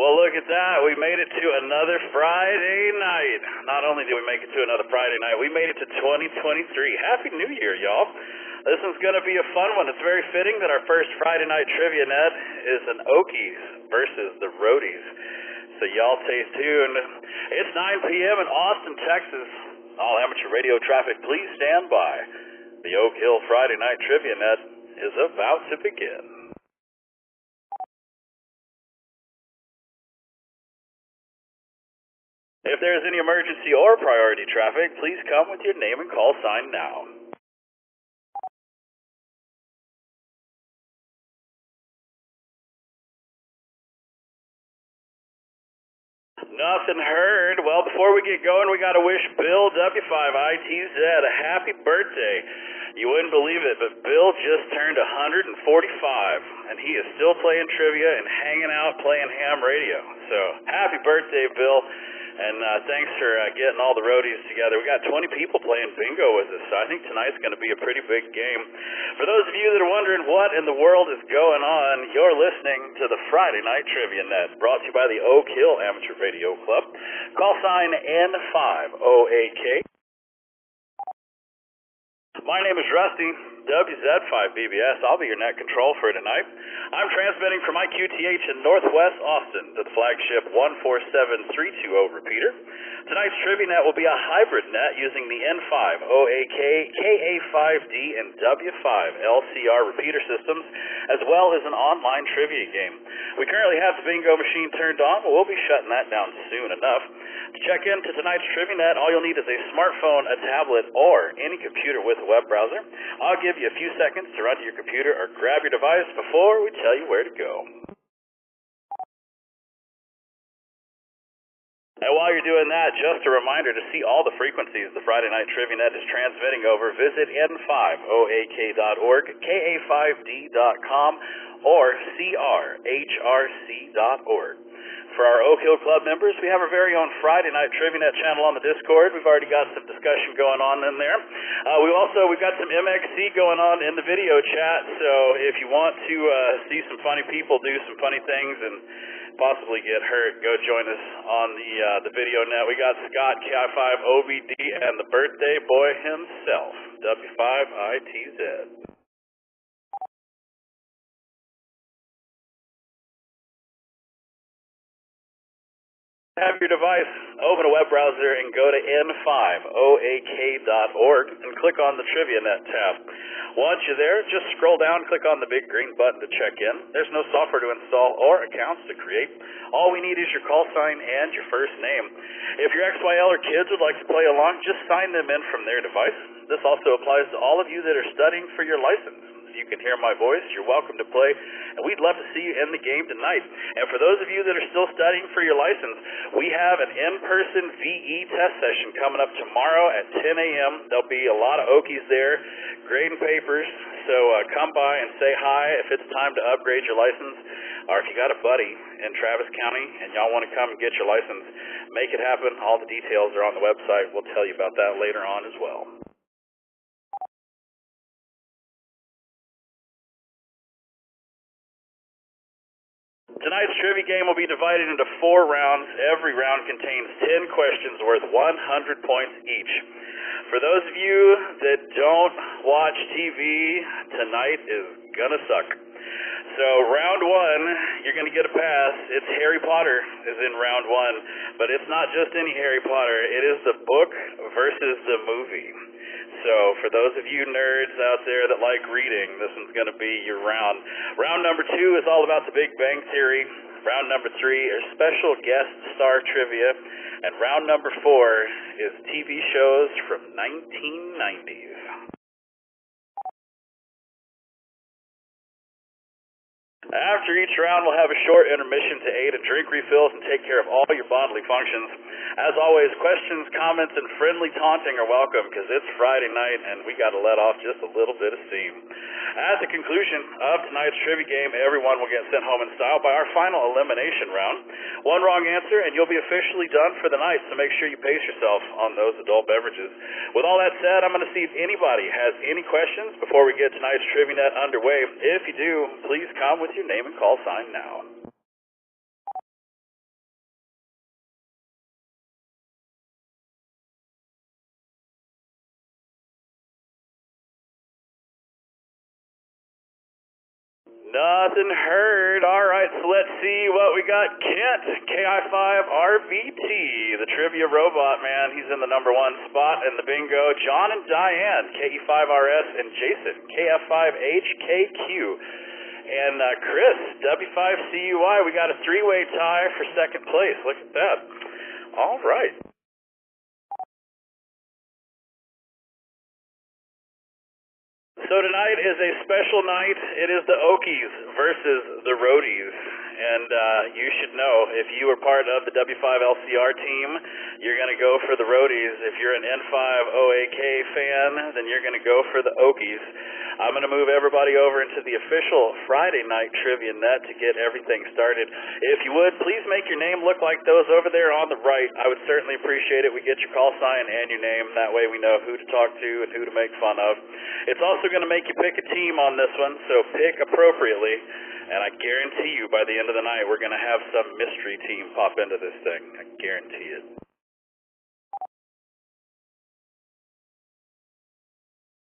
Well, look at that. We made it to another Friday night. Not only did we make it to another Friday night, we made it to 2023. Happy New Year, y'all. This one's going to be a fun one. It's very fitting that our first Friday night trivia net is an Okies versus the Roadies. So y'all stay tuned. It's 9 p.m. in Austin, Texas. All amateur radio traffic, please stand by. The Oak Hill Friday night trivia net is about to begin. If there is any emergency or priority traffic, please come with your name and call sign now. Nothing heard. Well, before we get going, we got to wish Bill W5ITZ a happy birthday. You wouldn't believe it, but Bill just turned 145, and he is still playing trivia and hanging out playing ham radio. So, happy birthday, Bill. And thanks for getting all the roadies together. We got 20 people playing bingo with us, so I think tonight's going to be a pretty big game. For those of you that are wondering what in the world is going on, you're listening to the Friday Night Trivia Net, brought to you by the Oak Hill Amateur Radio Club. Call sign N5OAK. My name is Rusty, WZ5BBS. I'll be your net control for tonight. I'm transmitting from IQTH in Northwest Austin to the flagship 147-320 repeater. Tonight's trivia net will be a hybrid net using the N5, OAK, KA5D, and W5 LCR repeater systems, as well as an online trivia game. We currently have the bingo machine turned on, but we'll be shutting that down soon enough. To check into tonight's trivia net, all you'll need is a smartphone, a tablet, or any computer with a web browser. I'll give you a few seconds to run to your computer or grab your device before we tell you where to go. And while you're doing that, just a reminder to see all the frequencies the Friday Night Trivia Net is transmitting over, visit n5oak.org, ka5d.com, or crhrc.org. For our Oak Hill Club members, we have our very own Friday Night Trivia Net channel on the Discord. We've already got some discussion going on in there. We've got some MXC going on in the video chat, so if you want to see some funny people do some funny things and possibly get hurt, go join us on the video net. We got Scott K5OBD and the birthday boy himself, W5ITZ. Have your device, open a web browser, and go to n5oak.org and click on the Trivia Net tab. Once you're there, just scroll down, click on the big green button to check in. There's no software to install or accounts to create. All we need is your call sign and your first name. If your XYL or kids would like to play along, just sign them in from their device. This also applies to all of you that are studying for your license. You can hear my voice, you're welcome to play, and we'd love to see you in the game tonight. And for those of you that are still studying for your license, we have an in-person VE test session coming up tomorrow at 10 a.m. There'll be a lot of Okies there, grading papers, so come by and say hi if it's time to upgrade your license, or if you got a buddy in Travis County and y'all want to come and get your license, make it happen. All the details are on the website. We'll tell you about that later on as well. Tonight's trivia game will be divided into 4 rounds. Every round contains 10 questions worth 100 points each. For those of you that don't watch TV, tonight is gonna suck. So round 1, you're gonna get a pass. It's Harry Potter is in round 1, but it's not just any Harry Potter. It is the book versus the movie. So for those of you nerds out there that like reading, this one's going to be your round. Round number 2 is all about the Big Bang Theory. Round number 3 is special guest star trivia. And round number 4 is TV shows from 1990s. After each round, we'll have a short intermission to aid in drink refills and take care of all your bodily functions. As always, questions, comments, and friendly taunting are welcome because it's Friday night and we got to let off just a little bit of steam. At the conclusion of tonight's trivia game, everyone will get sent home in style by our final elimination round. One wrong answer and you'll be officially done for the night, so make sure you pace yourself on those adult beverages. With all that said, I'm going to see if anybody has any questions before we get tonight's trivia net underway. If you do, please come with your name and call sign now. Nothing heard. All right, so let's see what we got. Kent, KI5RVT, the trivia robot, man. He's in the number 1 spot in the bingo. John and Diane, KE5RS, and Jason, KF5HKQ. And Chris, W5CUI, we got a 3-way tie for second place. Look at that. All right. So tonight is a special night. It is the Okies versus the Roadies. And you should know, if you are part of the W5LCR team, you're going to go for the Roadies. If you're an N5OAK fan, then you're going to go for the Okies. I'm going to move everybody over into the official Friday night trivia net to get everything started. If you would, please make your name look like those over there on the right. I would certainly appreciate it. We get your call sign and your name. That way we know who to talk to and who to make fun of. It's also going to make you pick a team on this one, so pick appropriately. And I guarantee you by the end of the night we're going to have some mystery team pop into this thing. I guarantee it.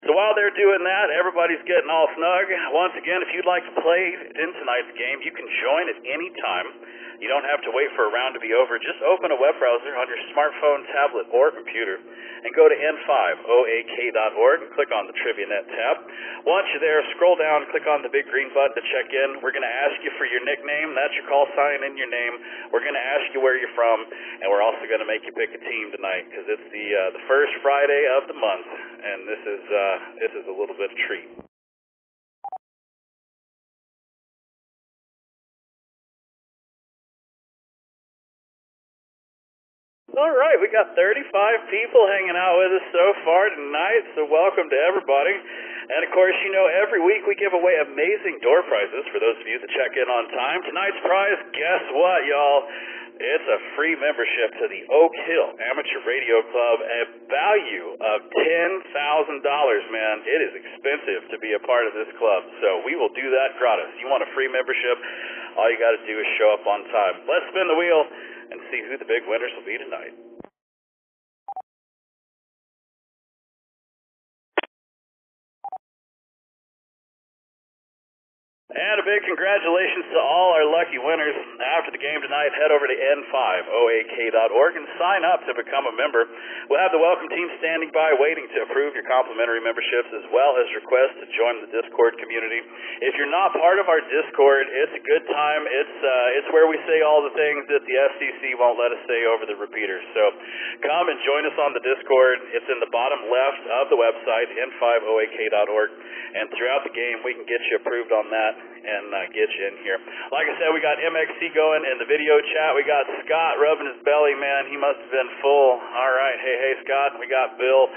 So while they're doing that, everybody's getting all snug. Once again, if you'd like to play in tonight's game, you can join at any time. You don't have to wait for a round to be over. Just open a web browser on your smartphone, tablet, or computer and go to n5oak.org and click on the TriviaNet tab. Once you're there, scroll down, click on the big green button to check in. We're going to ask you for your nickname. That's your call sign and your name. We're going to ask you where you're from, and we're also going to make you pick a team tonight because it's the first Friday of the month, and this is a little bit of a treat. All right, we got 35 people hanging out with us so far tonight, so welcome to everybody. And of course, you know, every week we give away amazing door prizes for those of you that check in on time. Tonight's prize, guess what, y'all? It's a free membership to the Oak Hill Amateur Radio Club, a value of $10,000, man. It is expensive to be a part of this club, so we will do that gratis. You want a free membership, all you got to do is show up on time. Let's spin the wheel and see who the big winners will be tonight. And a big congratulations to all our lucky winners. After the game tonight, head over to n5oak.org and sign up to become a member. We'll have the welcome team standing by waiting to approve your complimentary memberships as well as requests to join the Discord community. If you're not part of our Discord, it's a good time. It's where we say all the things that the FCC won't let us say over the repeaters. So come and join us on the Discord. It's in the bottom left of the website, n5oak.org. And throughout the game, we can get you approved on that and get you in here. Like I said, we got MXC going in the video chat. We got Scott rubbing his belly, man. He must have been full. All right. Hey, Scott. We got Bill.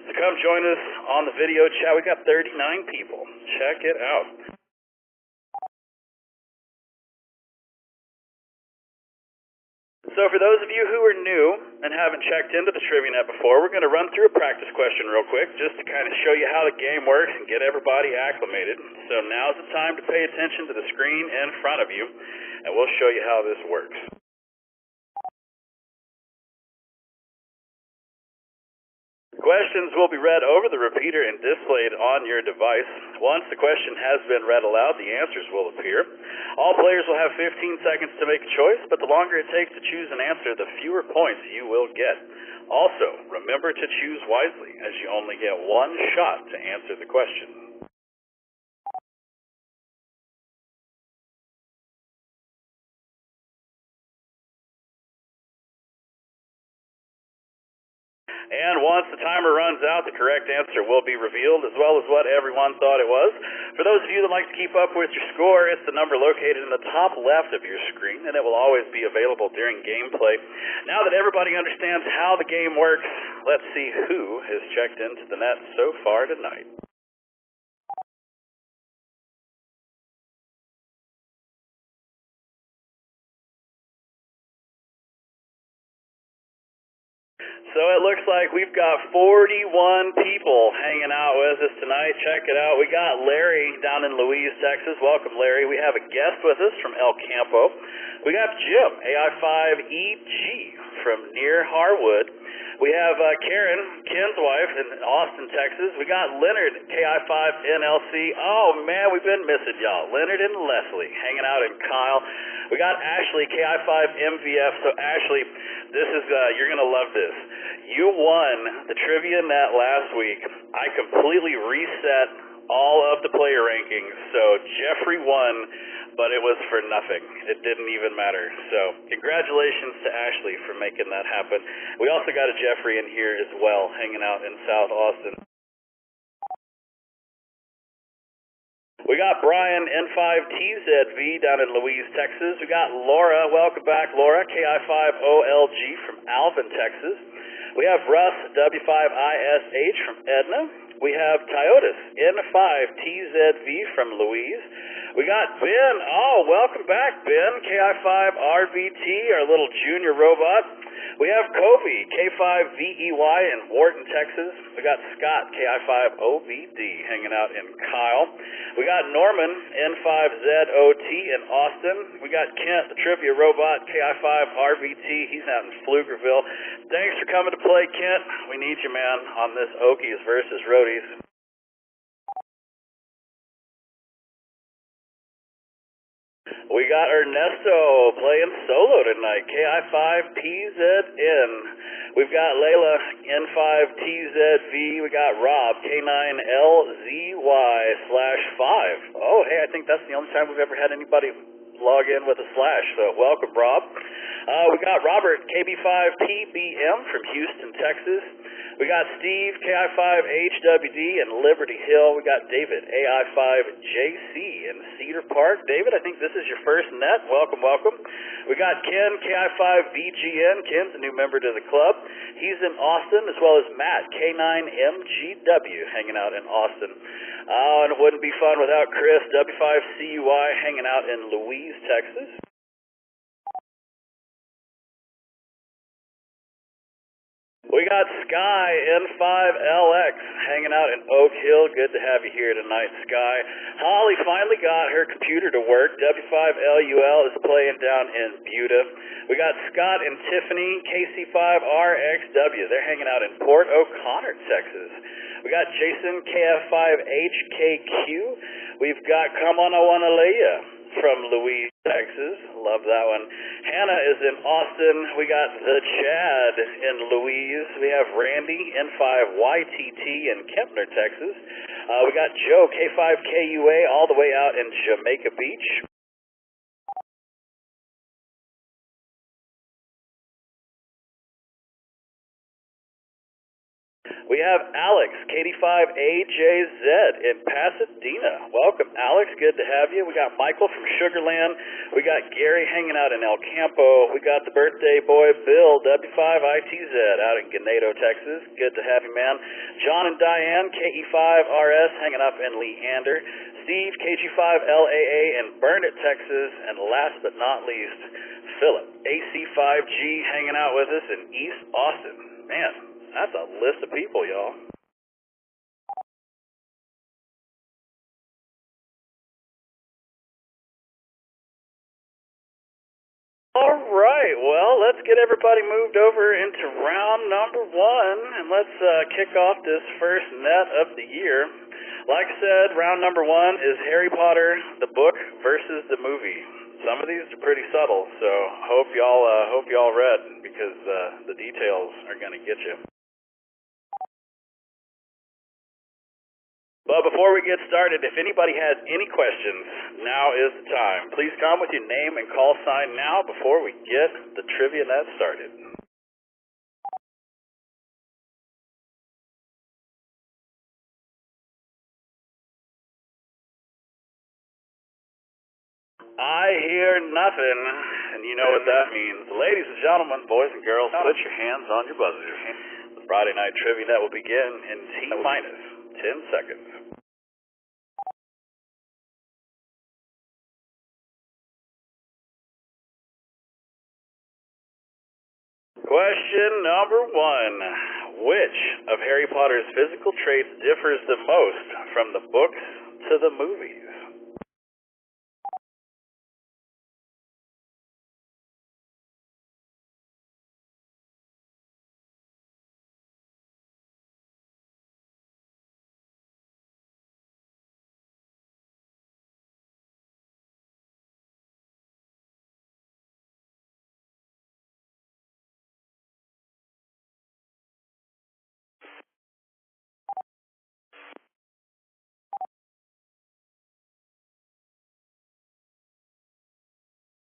So come join us on the video chat. We got 39 people. Check it out. So for those of you who are new and haven't checked into the TriviaNet before, we're going to run through a practice question real quick just to kind of show you how the game works and get everybody acclimated. So now's the time to pay attention to the screen in front of you, and we'll show you how this works. Questions will be read over the repeater and displayed on your device. Once the question has been read aloud, the answers will appear. All players will have 15 seconds to make a choice, but the longer it takes to choose an answer, the fewer points you will get. Also, remember to choose wisely, as you only get one shot to answer the question. And once the timer runs out, the correct answer will be revealed, as well as what everyone thought it was. For those of you that like to keep up with your score, it's the number located in the top left of your screen, and it will always be available during gameplay. Now that everybody understands how the game works, let's see who has checked into the net so far tonight. So it looks like we've got 41 people hanging out with us tonight. Check it out. We got Larry down in Louise, Texas. Welcome, Larry. We have a guest with us from El Campo. We got Jim, AI5EG, from near Harwood. We have Karen, Ken's wife, in Austin, Texas. We got Leonard, KI5NLC. Oh, man, we've been missing y'all. Leonard and Leslie hanging out in Kyle. We got Ashley, KI5MVF. So, Ashley, this is, you're going to love this. You won the Trivia Net last week. I completely reset all of the player rankings. So, Jeffrey won, but it was for nothing. It didn't even matter. So, congratulations to Ashley for making that happen. We also got a Jeffrey in here as well, hanging out in South Austin. We got Brian, N5TZV down in Louise, Texas. We got Laura. Welcome back, Laura, KI5OLG from Alvin, Texas. We have Russ, W5ISH from Edna. We have Toyotas, N5TZV from Louise. We got Ben. Oh, welcome back, Ben. KI5RVT, our little junior robot. We have Kobe, K5VEY in Wharton, Texas. We got Scott, KI5OVD, hanging out in Kyle. We got Norman, N5ZOT in Austin. We got Kent, the trivia robot, KI5RVT. He's out in Pflugerville. Thanks for coming to play, Kent. We need you, man, on this Okies versus Roadies. We got Ernesto playing solo tonight, KI5PZN. We've got Layla, N5TZV. We got Rob, K9LZY/5. Oh, hey, I think that's the only time we've ever had anybody log in with a slash, so welcome, Rob. We got Robert, KB5PBM from Houston, Texas. We got Steve, KI5HWD in Liberty Hill. We got David, AI5JC in Cedar Park. David, I think this is your first net. Welcome, welcome. We got Ken, KI5VGN. Ken's a new member to the club. He's in Austin, as well as Matt, K9MGW, hanging out in Austin. Oh, and it wouldn't be fun without Chris, W5CUI, hanging out in Louise, Texas. We got Sky, N5LX, hanging out in Oak Hill. Good to have you here tonight, Sky. Holly finally got her computer to work. W5LUL is playing down in Buda. We got Scott and Tiffany, KC5RXW. They're hanging out in Port O'Connor, Texas. We got Jason, KF5HKQ. We've got Come On, I Wanna Lay Ya from Louise, Texas. Love that one. Hannah is in Austin. We got the Chad in Louise. We have Randy, N5YTT in Kempner, Texas. We got Joe, K5KUA, all the way out in Jamaica Beach. We have Alex, KD5AJZ in Pasadena. Welcome, Alex. Good to have you. We got Michael from Sugarland. We got Gary hanging out in El Campo. We got the birthday boy, Bill, W5ITZ, out in Ganado, Texas. Good to have you, man. John and Diane, KE5RS, hanging up in Leander. Steve, KG5LAA in Burnett, Texas. And last but not least, Philip, AC5G, hanging out with us in East Austin. Man, that's a list of people, y'all. All right, well, let's get everybody moved over into round number one, and let's kick off this first net of the year. Like I said, round number one is Harry Potter, the book versus the movie. Some of these are pretty subtle, so hope y'all read, because the details are going to get you. But before we get started, if anybody has any questions, now is the time. Please come with your name and call sign now before we get the trivia net started. I hear nothing, and you know what that means. Ladies and gentlemen, boys and girls, put your hands on your buzzers. The Friday night trivia net will begin in T-minus 10 seconds. Question number one. Which of Harry Potter's physical traits differs the most from the books to the movies?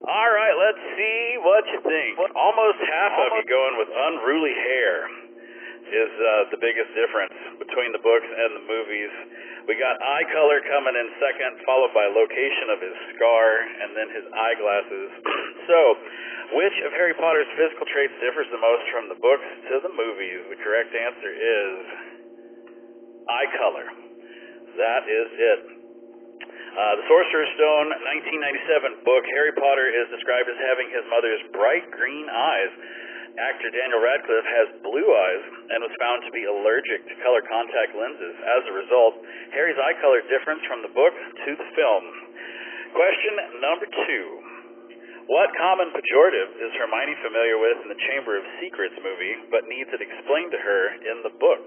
All right, let's see what you think. Almost half of you going with unruly hair is the biggest difference between the books and the movies. We got eye color coming in second, followed by location of his scar, and then his eyeglasses. So, which of Harry Potter's physical traits differs the most from the books to the movies? The correct answer is eye color. That is it. The Sorcerer's Stone 1997 book, Harry Potter is described as having his mother's bright green eyes. Actor Daniel Radcliffe has blue eyes and was found to be allergic to color contact lenses. As a result, Harry's eye color differs from the book to the film. Question number 2. What common pejorative is Hermione familiar with in the Chamber of Secrets movie, but needs it explained to her in the book?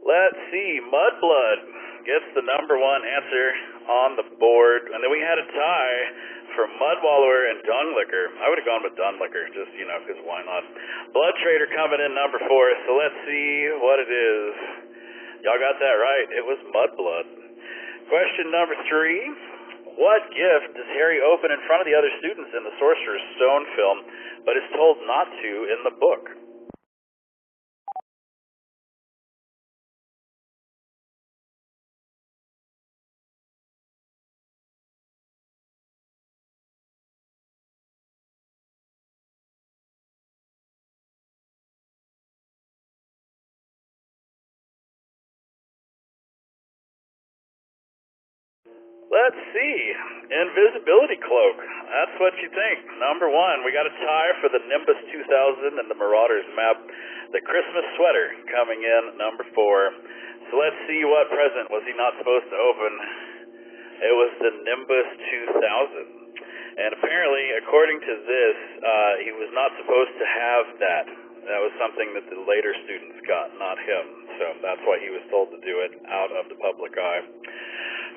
Let's see. Mudblood gets the number 1 answer on the board. And then we had a tie for Mudwallower and Dunglicker. I would have gone with Dunglicker, just, because why not? Blood Trader coming in number 4. So let's see what it is. Y'all got that right. It was Mudblood. Question number 3. What gift does Harry open in front of the other students in the Sorcerer's Stone film, but is told not to in the book? Let's see. Invisibility Cloak. That's what you think. Number 1. We got a tie for the Nimbus 2000 and the Marauders map. The Christmas Sweater coming in number 4. So let's see what present was he not supposed to open. It was the Nimbus 2000. And apparently, according to this, he was not supposed to have that. That was something that the later students got, not him. So that's why he was told to do it out of the public eye.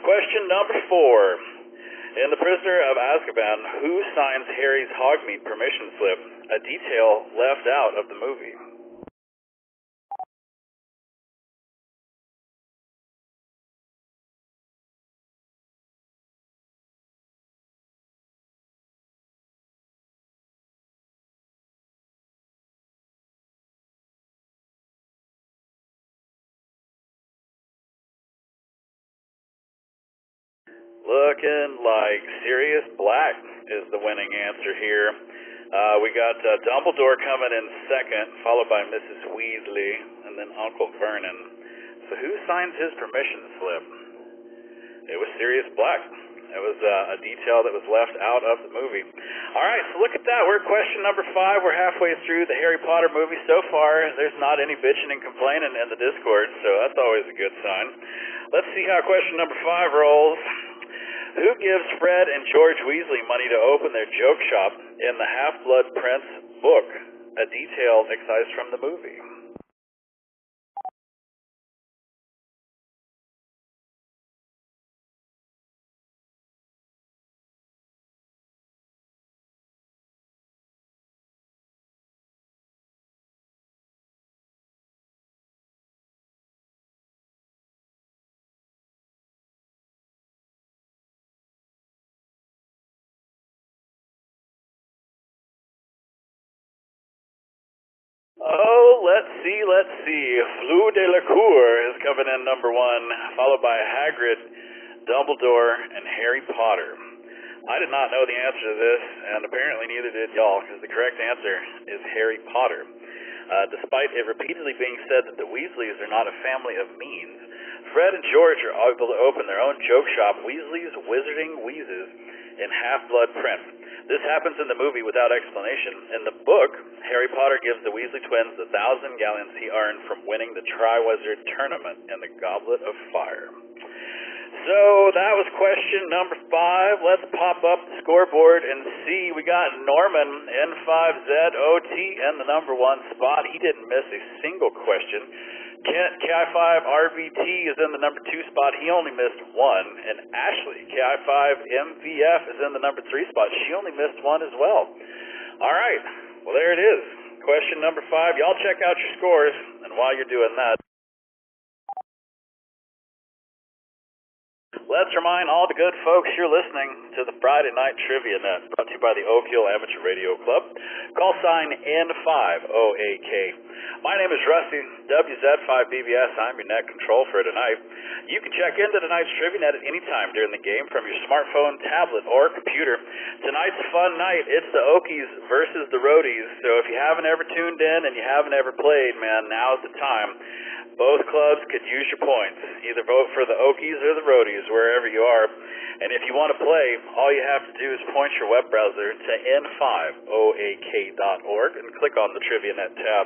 Question number 4. In The Prisoner of Azkaban, who signs Harry's Hogmeat permission slip, a detail left out of the movie? Looking like Sirius Black is the winning answer here. We got Dumbledore coming in second, followed by Mrs. Weasley, and then Uncle Vernon. So who signs his permission slip? It was Sirius Black. It was a detail that was left out of the movie. All right, so look at that. We're at question number 5. We're halfway through the Harry Potter movie so far. There's not any bitching and complaining in the Discord, so that's always a good sign. Let's see how question number 5 rolls. Who gives Fred and George Weasley money to open their joke shop in the Half-Blood Prince book? A detail excised from the movie. Oh, let's see. Fleur Delacour is coming in number 1, followed by Hagrid, Dumbledore, and Harry Potter. I did not know the answer to this, and apparently neither did y'all, because the correct answer is Harry Potter. Despite it repeatedly being said that the Weasleys are not a family of means, Fred and George are able to open their own joke shop, Weasley's Wizarding Wheezes, in Half-Blood Prince. This happens in the movie without explanation. In the book, Harry Potter gives the Weasley twins the 1,000 galleons he earned from winning the Triwizard Tournament in the Goblet of Fire. So that was question number 5. Let's pop up the scoreboard and see. We got Norman, N5ZOT, in the number 1 spot. He didn't miss a single question. Kent, KI5RVT, is in the number 2 spot. He only missed 1. And Ashley, KI5MVF, is in the number 3 spot. She only missed 1 as well. All right. Well, there it is. Question number 5. Y'all check out your scores. And while you're doing that, let's remind all the good folks you're listening to the Friday Night Trivia Net, brought to you by the Oak Hill Amateur Radio Club. Call sign N5OAK. My name is Rusty, WZ5BBS. I'm your net control for tonight. You can check into tonight's Trivia Net at any time during the game from your smartphone, tablet, or computer. Tonight's a fun night. It's the Okies versus the Roadies. So if you haven't ever tuned in and you haven't ever played, man, now's the time. Both clubs could use your points. Either vote for the Okies or the Roadies, wherever you are. And if you want to play, all you have to do is point your web browser to n5oak.org and click on the Trivia Net tab.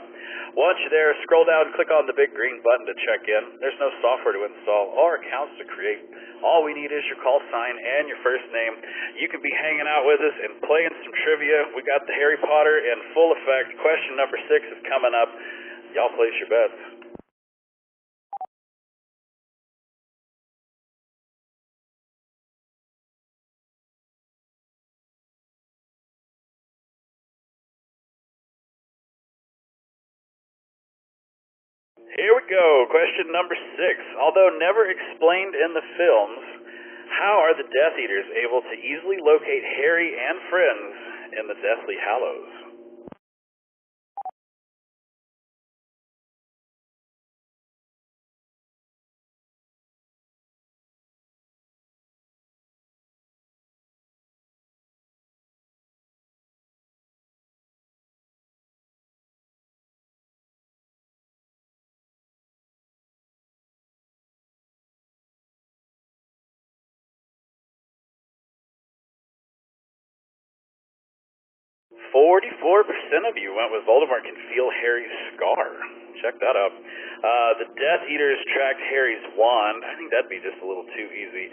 Once you're there, scroll down and click on the big green button to check in. There's no software to install or accounts to create. All we need is your call sign and your first name. You can be hanging out with us and playing some trivia. We got the Harry Potter in full effect. Question number 6 is coming up. Y'all place your bets. Here we go. Question number 6. Although never explained in the films, how are the Death Eaters able to easily locate Harry and friends in the Deathly Hallows? "44% of you went with Voldemort can feel Harry's scar." Check that out. The Death Eaters tracked Harry's wand. I think that'd be just a little too easy.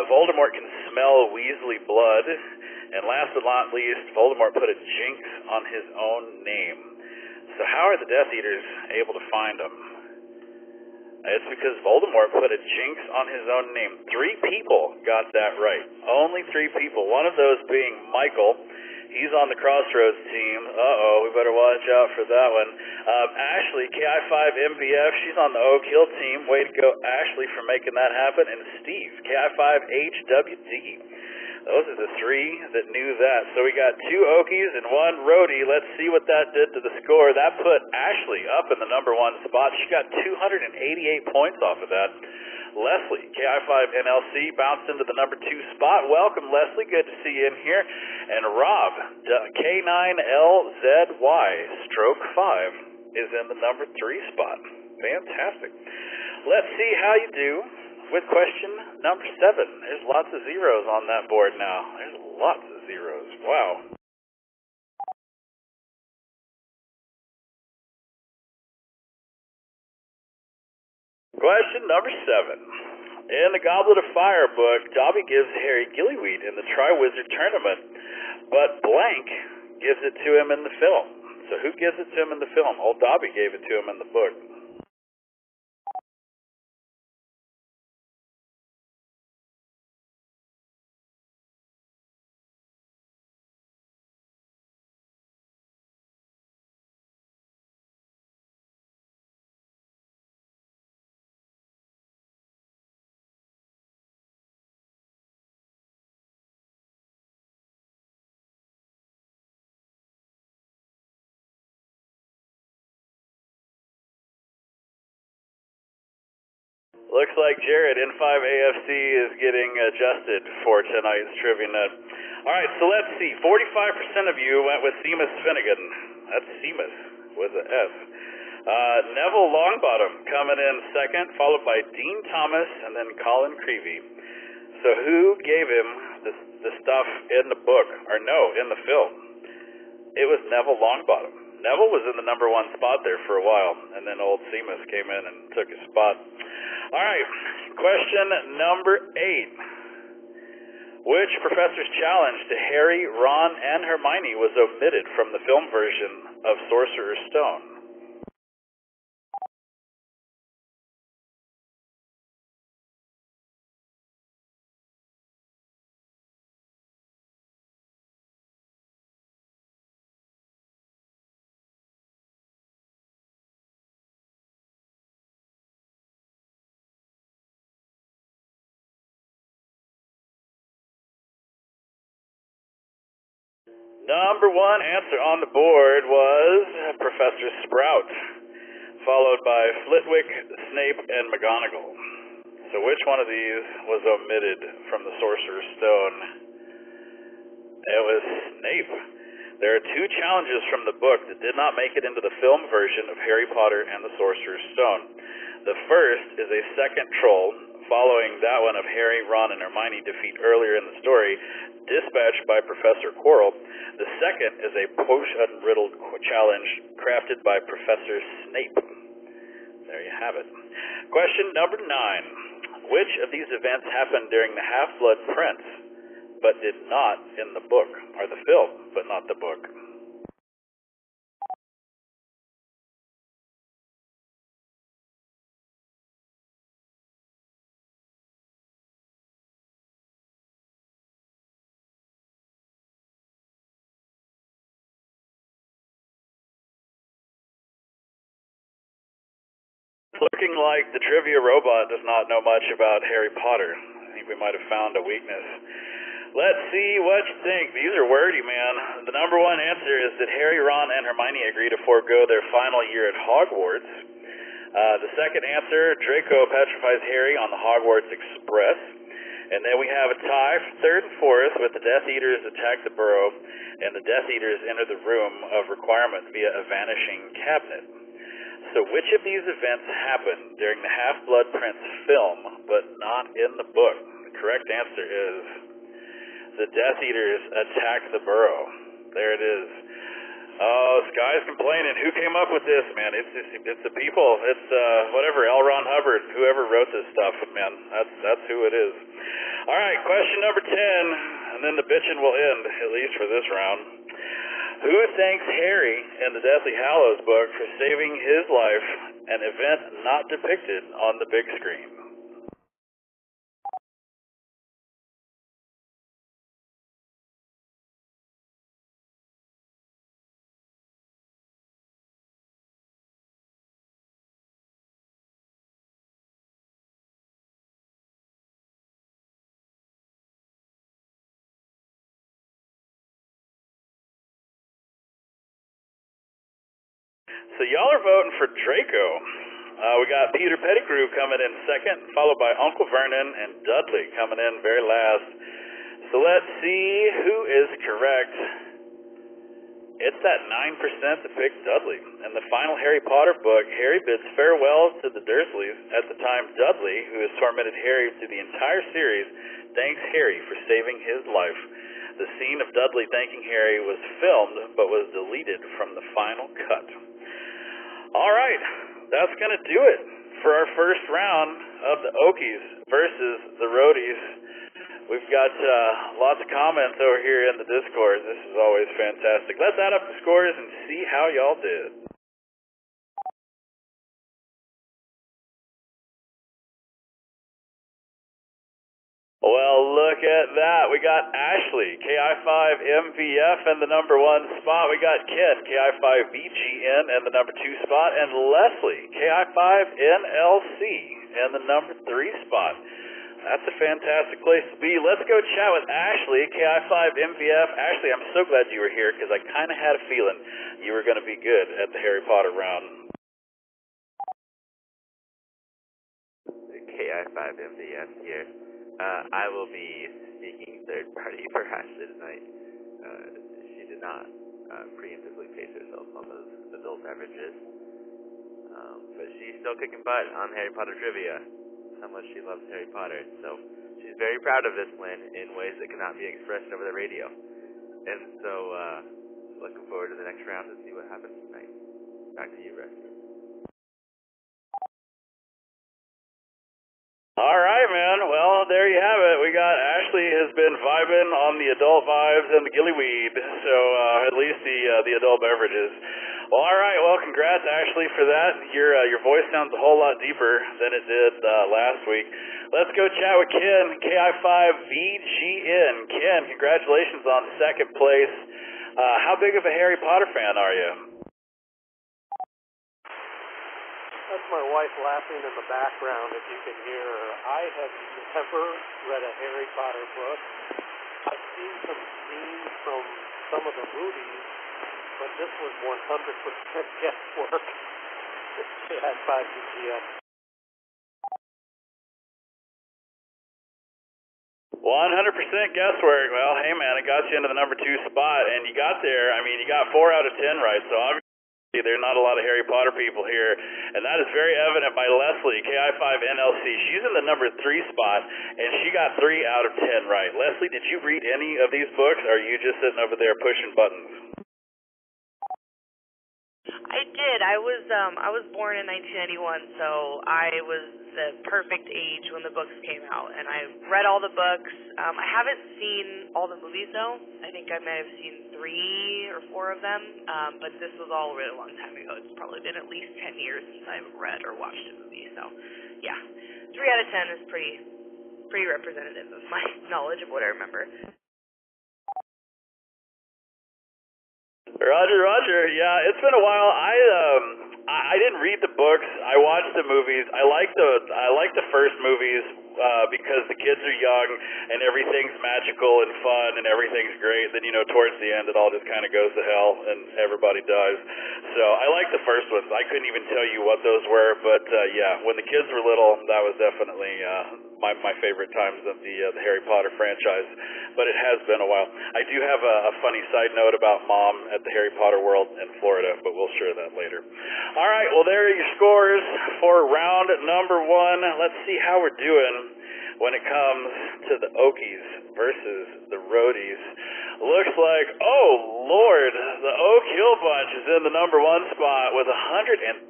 Voldemort can smell Weasley blood. And last but not least, Voldemort put a jinx on his own name. So how are the Death Eaters able to find him? It's because Voldemort put a jinx on his own name. 3 people got that right. Only 3 people. One of those being Michael. He's on the Crossroads team. Uh-oh, we better watch out for that one. Ashley, KI5MBF, she's on the Oak Hill team. Way to go, Ashley, for making that happen. And Steve, KI5HWD. Those are the 3 that knew that. So we got 2 Okies and 1 Roadie. Let's see what that did to the score. That put Ashley up in the number 1 spot. She got 288 points off of that. Leslie, KI5NLC, bounced into the number 2 spot. Welcome, Leslie. Good to see you in here. And Rob, K9LZY, stroke 5, is in the number 3 spot. Fantastic. Let's see how you do with question number 7. There's lots of zeros on that board now. There's lots of zeros. Wow. Question number 7. In the Goblet of Fire book, Dobby gives Harry Gillyweed in the Triwizard Tournament, but blank gives it to him in the film. So who gives it to him in the film? Old Dobby gave it to him in the book. Looks like Jared, N5AFC, is getting adjusted for tonight's Trivia Net. All right, so let's see. 45% of you went with Seamus Finnegan. That's Seamus with an S. Neville Longbottom coming in second, followed by Dean Thomas and then Colin Creevy. So who gave him the stuff in the book, or no, in the film? It was Neville Longbottom. Neville was in the number one spot there for a while, and then old Seamus came in and took his spot. All right, question number 8. Which professor's challenge to Harry, Ron, and Hermione was omitted from the film version of Sorcerer's Stone? Number 1 answer on the board was Professor Sprout, followed by Flitwick, Snape, and McGonagall. So which one of these was omitted from the Sorcerer's Stone? It was Snape. There are 2 challenges from the book that did not make it into the film version of Harry Potter and the Sorcerer's Stone. The first is a second troll, following that one of Harry, Ron, and Hermione defeat earlier in the story, dispatched by Professor Quirrell. The second is a potion-riddled challenge crafted by Professor Snape. There you have it. Question number 9. Which of these events happened during the Half-Blood Prince, but did not in the book, or the film, but not the book? Looking like the trivia robot does not know much about Harry Potter. I think we might have found a weakness. Let's see what you think. These are wordy, man. The number 1 answer is that Harry, Ron, and Hermione agree to forego their final year at Hogwarts. The second answer, Draco petrifies Harry on the Hogwarts Express. And then we have a tie for 3rd and 4th with the Death Eaters attack the Burrow, and the Death Eaters enter the Room of Requirement via a vanishing cabinet. So which of these events happened during the Half-Blood Prince film, but not in the book? The correct answer is the Death Eaters attack the Burrow. There it is. Oh, Sky's complaining. Who came up with this, man? It's the people. It's whatever, L. Ron Hubbard, whoever wrote this stuff, man. That's who it is. All right, question number 10, and then the bitching will end, at least for this round. Who thanks Harry in the Deathly Hallows book for saving his life, an event not depicted on the big screen? So y'all are voting for Draco. We got Peter Pettigrew coming in second, followed by Uncle Vernon and Dudley coming in very last. So let's see who is correct. It's that 9% that picked Dudley. In the final Harry Potter book, Harry bids farewell to the Dursleys. At the time, Dudley, who has tormented Harry through the entire series, thanks Harry for saving his life. The scene of Dudley thanking Harry was filmed, but was deleted from the final cut. All right, that's going to do it for our first round of the Okies versus the Roadies. We've got lots of comments over here in the Discord. This is always fantastic. Let's add up the scores and see how y'all did. Well, look at that. We got Ashley, KI5MVF, in the number 1 spot. We got Ken, KI5BGN, in the number 2 spot. And Leslie, KI5NLC, in the number 3 spot. That's a fantastic place to be. Let's go chat with Ashley, KI5MVF. Ashley, I'm so glad you were here because I kind of had a feeling you were going to be good at the Harry Potter round. KI5MVF here. I will be speaking third party for Ashley tonight. She did not preemptively pace herself on those adult beverages. But she's still kicking butt on Harry Potter trivia. How much she loves Harry Potter. So she's very proud of this win in ways that cannot be expressed over the radio. And so looking forward to the next round to see what happens tonight. Back to you, Rescue. All right, man. Well, there you have it. We got Ashley has been vibing on the adult vibes and the gilly weed, so at least the adult beverages. Well, all right. Well, congrats, Ashley, for that. Your voice sounds a whole lot deeper than it did last week. Let's go chat with Ken, KI5VGN. Ken, congratulations on second place. How big of a Harry Potter fan are you? That's my wife laughing in the background, if you can hear her. I have never read a Harry Potter book. I've seen some scenes from some of the movies, but this was 100% guesswork. At 5GGN. 100% guesswork. Well, hey, man, it got you into the number 2 spot, and you got there. I mean, you got 4 out of 10 right, so obviously there are not a lot of Harry Potter people here, and that is very evident by Leslie, KI5NLC. She's in the number 3 spot, and she got 3 out of 10 right. Leslie, did you read any of these books, or are you just sitting over there pushing buttons? I did. I was born in 1991, so I was the perfect age when the books came out, and I read all the books. I haven't seen all the movies, though. I think I may have seen 3 or 4 of them, but this was all a really long time ago. It's probably been at least 10 years since I've read or watched a movie, so yeah. 3 out of 10 is pretty representative of my knowledge of what I remember. Roger. Yeah, it's been a while. I didn't read the books. I watched the movies. I like the first movies because the kids are young and everything's magical and fun and everything's great. Then towards the end it all just kind of goes to hell and everybody dies. So I like the first ones. I couldn't even tell you what those were, but yeah, when the kids were little, that was definitely my favorite times of the Harry Potter franchise. But it has been a while. I do have a funny side note about Mom at the Harry Potter World in Florida, but we'll share that later. All right, well, there are your scores for round number 1. Let's see how we're doing when it comes to the Okies versus the Roadies. Looks like, oh, Lord, the Oak Hill Bunch is in the number 1 spot with 136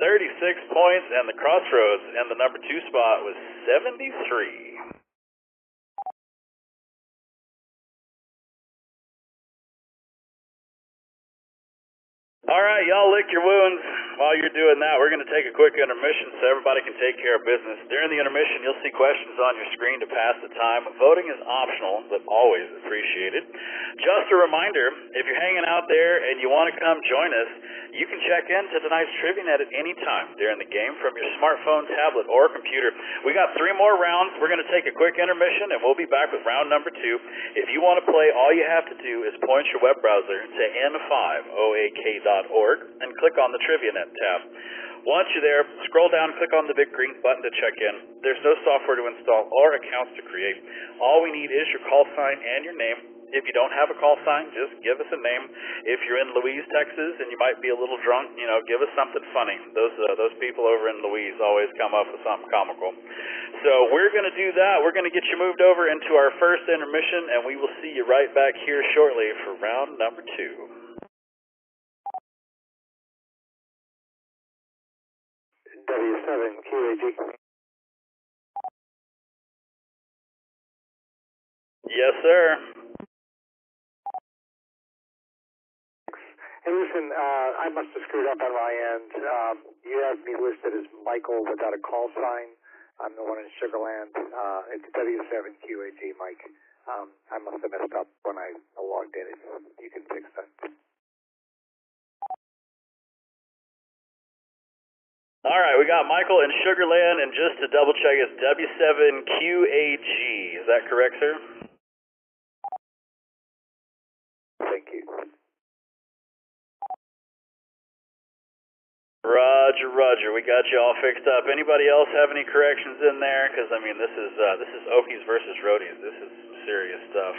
points, and the Crossroads in the number 2 spot with 73. All right, y'all lick your wounds. While you're doing that, we're going to take a quick intermission so everybody can take care of business. During the intermission, you'll see questions on your screen to pass the time. Voting is optional, but always appreciated. Just a reminder, if you're hanging out there and you want to come join us, you can check in to tonight's TriviaNet at any time during the game from your smartphone, tablet, or computer. We got 3 more rounds. We're going to take a quick intermission, and we'll be back with round number 2. If you want to play, all you have to do is point your web browser to n5oak.org and click on the TriviaNet tab. Once you're there, scroll down, click on the big green button to check in. There's no software to install or accounts to create. All we need is your call sign and your name. If you don't have a call sign, just give us a name. If you're in Louise, Texas, and you might be a little drunk, give us something funny. Those people over in Louise always come up with something comical. So we're going to do that. We're going to get you moved over into our first intermission, and we will see you right back here shortly for round number 2. W7QAG. Yes, sir. Hey, listen, I must have screwed up on my end. You have me listed as Michael without a call sign. I'm the one in Sugarland. It's W7QAG, Mike. I must have messed up when I logged in. If you can fix that. All right, we got Michael in Sugarland, and just to double check, it's W7QAG. Is that correct, sir? Thank you. Roger. We got you all fixed up. Anybody else have any corrections in there? Because I mean, this is Okies versus Roadies. This is some serious stuff.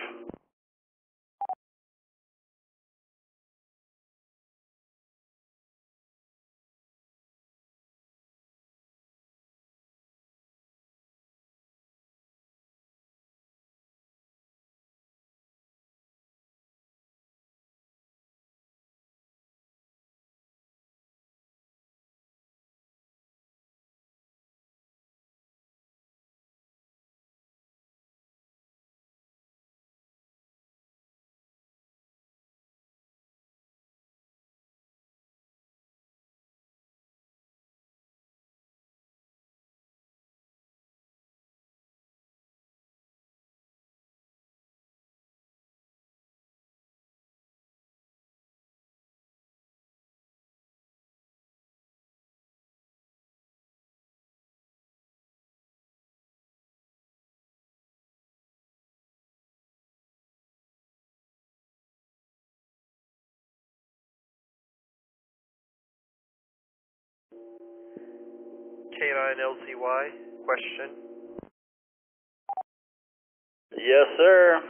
K9LCY, question. Yes, sir.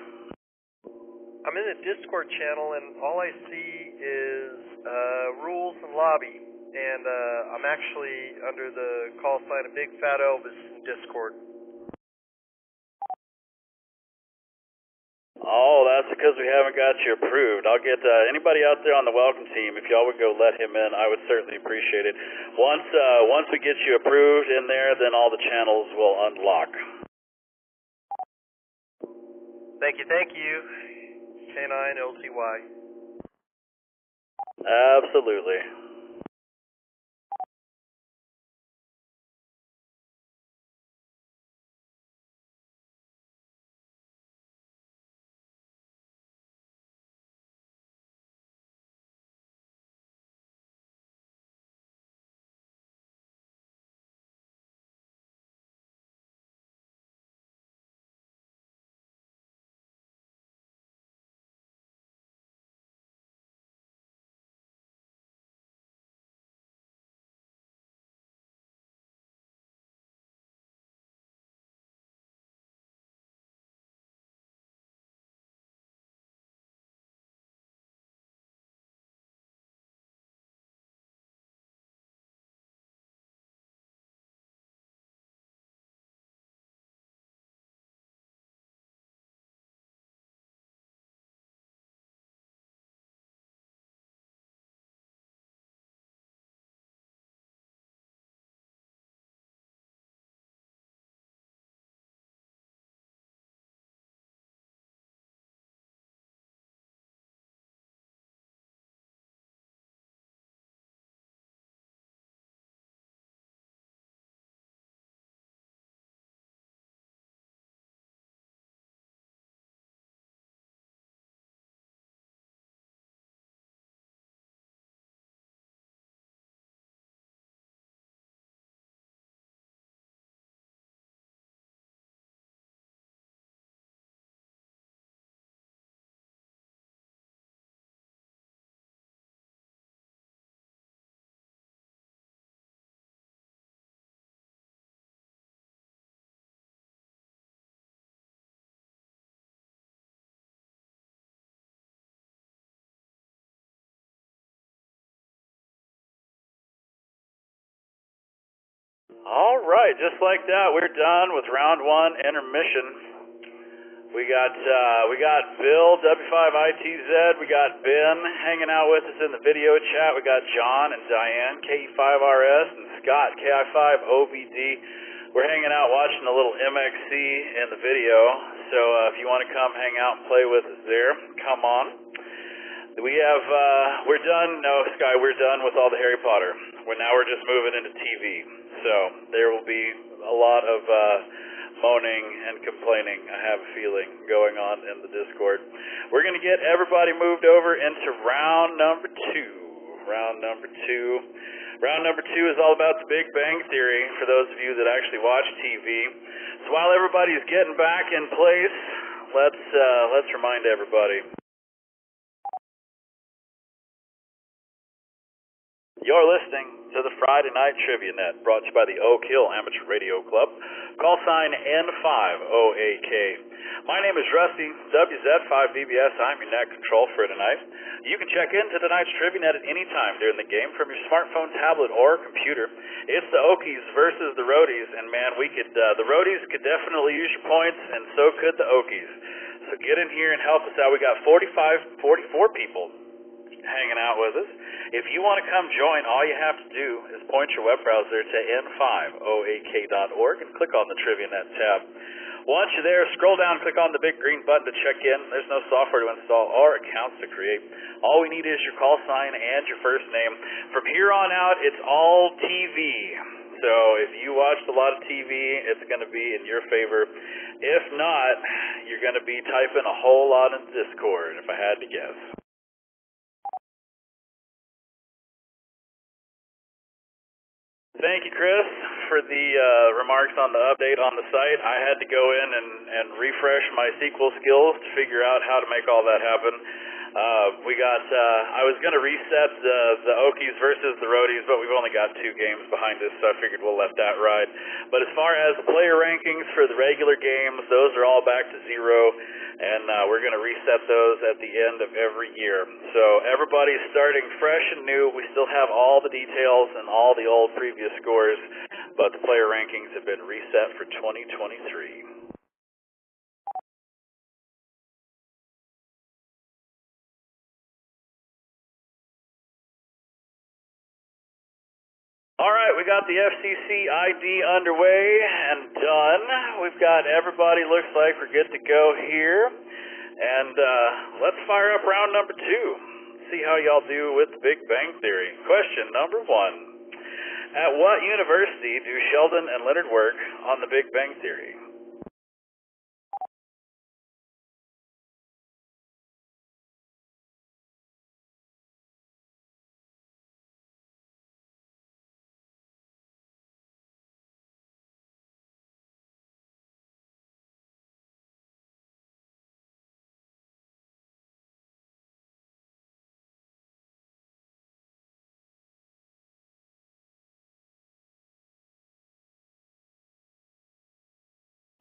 I'm in the Discord channel and all I see is rules and lobby, and I'm actually under the call sign of Big Fat Elvis in Discord. Oh, that's because we haven't got you approved. I'll get anybody out there on the welcome team, if y'all would go let him in, I would certainly appreciate it. Once we get you approved in there, then all the channels will unlock. Thank you. K9LCY. Absolutely. All right, just like that, we're done with round one intermission. We got Bill W5ITZ, we got Ben hanging out with us in the video chat. We got John and Diane KE5RS and Scott KI5OBD. We're hanging out watching the little MXC in the video. So if you want to come hang out and play with us there, come on. We're done. No, Sky, we're done with all the Harry Potter. Now we're just moving into TV. So there will be a lot of moaning and complaining, I have a feeling, going on in the Discord. We're going to get everybody moved over into round number two. Round number two is all about the Big Bang Theory, for those of you that actually watch TV. So while everybody's getting back in place, let's remind everybody. You're listening to the Friday Night Trivia Net, brought to you by the Oak Hill Amateur Radio Club. Call sign N5OAK. My name is Rusty, WZ5VBS. I'm your net control for tonight. You can check into tonight's Trivia Net at any time during the game from your smartphone, tablet, or computer. It's the Okies versus the Roadies, and man, the Roadies could definitely use your points, and so could the Okies. So get in here and help us out. We got 44 people hanging out with us. If you want to come join, all you have to do is point your web browser to n5oak.org and click on the TriviaNet tab. Once you're there, scroll down, click on the big green button to check in. There's no software to install or accounts to create. All we need is your call sign and your first name. From here on out, it's all TV. So if you watched a lot of TV, it's going to be in your favor. If not, you're going to be typing a whole lot in Discord, if I had to guess. Thank you, Chris. for the remarks on the update on the site. I had to go in and refresh my SQL skills to figure out how to make all that happen. I was going to reset the Okies versus the Roadies, but we've only got 2 games behind us, so I figured we'll let that ride. But as far as the player rankings for the regular games, those are all back to 0, and we're going to reset those at the end of every year. So everybody's starting fresh and new. We still have all the details and all the old previous scores, but the player rankings have been reset for 2023. All right, we got the FCC ID underway and done. We've got everybody, looks like we're good to go here. And let's fire up round number 2. See how y'all do with the Big Bang Theory. Question number 1. At what university do Sheldon and Leonard work on the Big Bang Theory?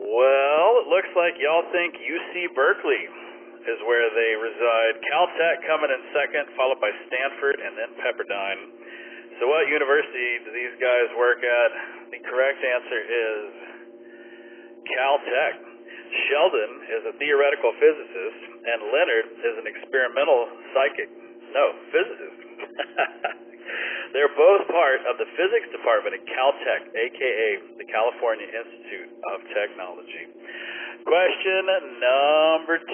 Well, it looks like y'all think UC Berkeley is where they reside. Caltech coming in second, followed by Stanford and then Pepperdine. So what university do these guys work at? The correct answer is Caltech. Sheldon is a theoretical physicist, and Leonard is an experimental physicist. They're both part of the physics department at Caltech, aka the California Institute of Technology. Question number 2.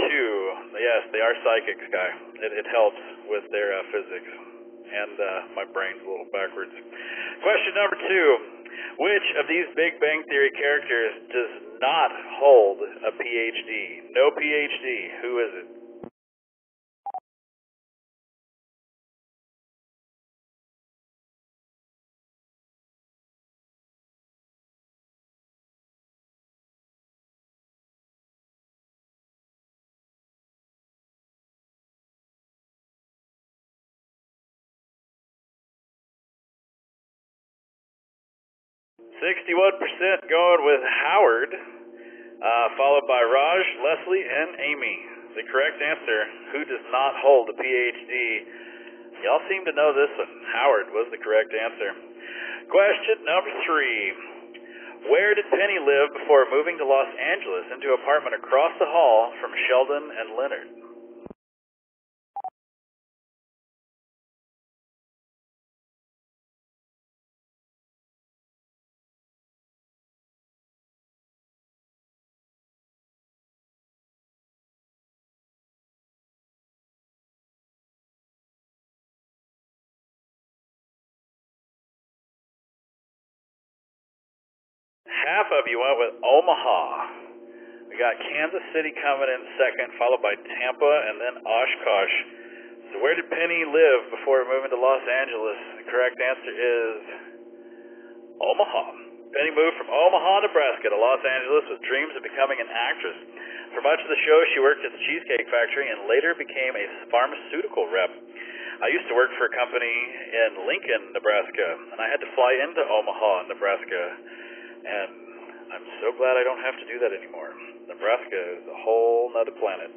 Yes, they are psychics, Guy. It helps with their physics. And my brain's a little backwards. Question number 2. Which of these Big Bang Theory characters does not hold a PhD? No PhD. Who is it? .61% going with Howard, followed by Raj, Leslie, and Amy. The correct answer, who does not hold a PhD? Y'all seem to know this one. Howard was the correct answer. Question number 3. Where did Penny live before moving to Los Angeles into an apartment across the hall from Sheldon and Leonard? Half of you went with Omaha. We got Kansas City coming in second, followed by Tampa, and then Oshkosh. So where did Penny live before moving to Los Angeles? The correct answer is Omaha. Penny moved from Omaha, Nebraska to Los Angeles with dreams of becoming an actress. For much of the show, she worked at the Cheesecake Factory and later became a pharmaceutical rep. I used to work for a company in Lincoln, Nebraska, and I had to fly into Omaha, Nebraska. And I'm so glad I don't have to do that anymore. Nebraska is a whole nother planet.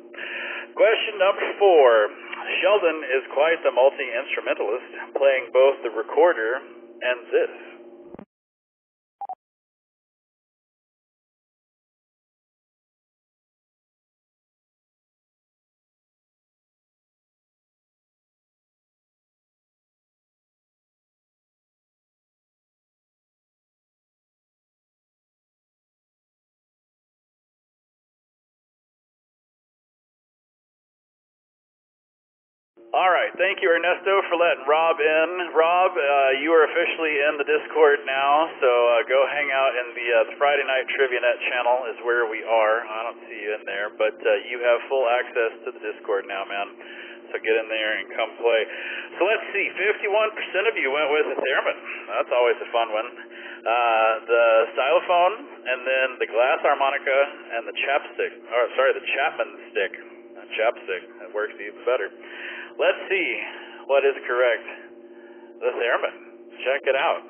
Question number 4. Sheldon is quite the multi-instrumentalist, playing both the recorder and this. All right, thank you, Ernesto, for letting Rob in. Rob, you are officially in the Discord now, so go hang out in the Friday Night Trivia Net channel is where we are. I don't see you in there, but you have full access to the Discord now, man. so get in there and come play. So let's see, 51% of you went with the theremin. That's always a fun one. The xylophone, and then the glass harmonica, and the chapstick, the Chapman stick. Chapstick, that works even better. Let's see what is correct. The theremin. Check it out.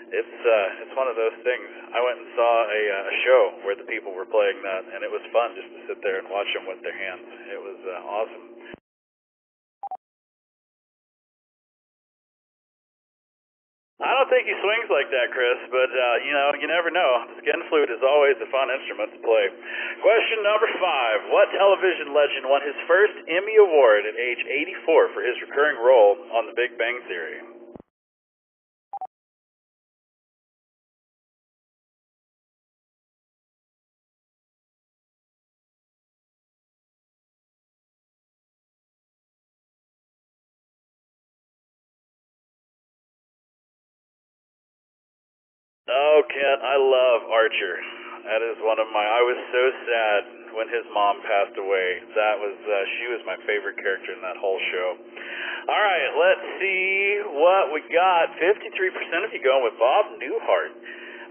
It's one of those things. I went and saw a show where the people were playing that, and it was fun just to sit there and watch them with their hands. It was awesome. I don't think he swings like that, Chris, but you never know. Skin flute is always a fun instrument to play. Question number 5. What television legend won his first Emmy Award at age 84 for his recurring role on The Big Bang Theory? Oh, Kent, I love Archer. That is one of I was so sad when his mom passed away. She was my favorite character in that whole show. All right, let's see what we got. 53% of you going with Bob Newhart.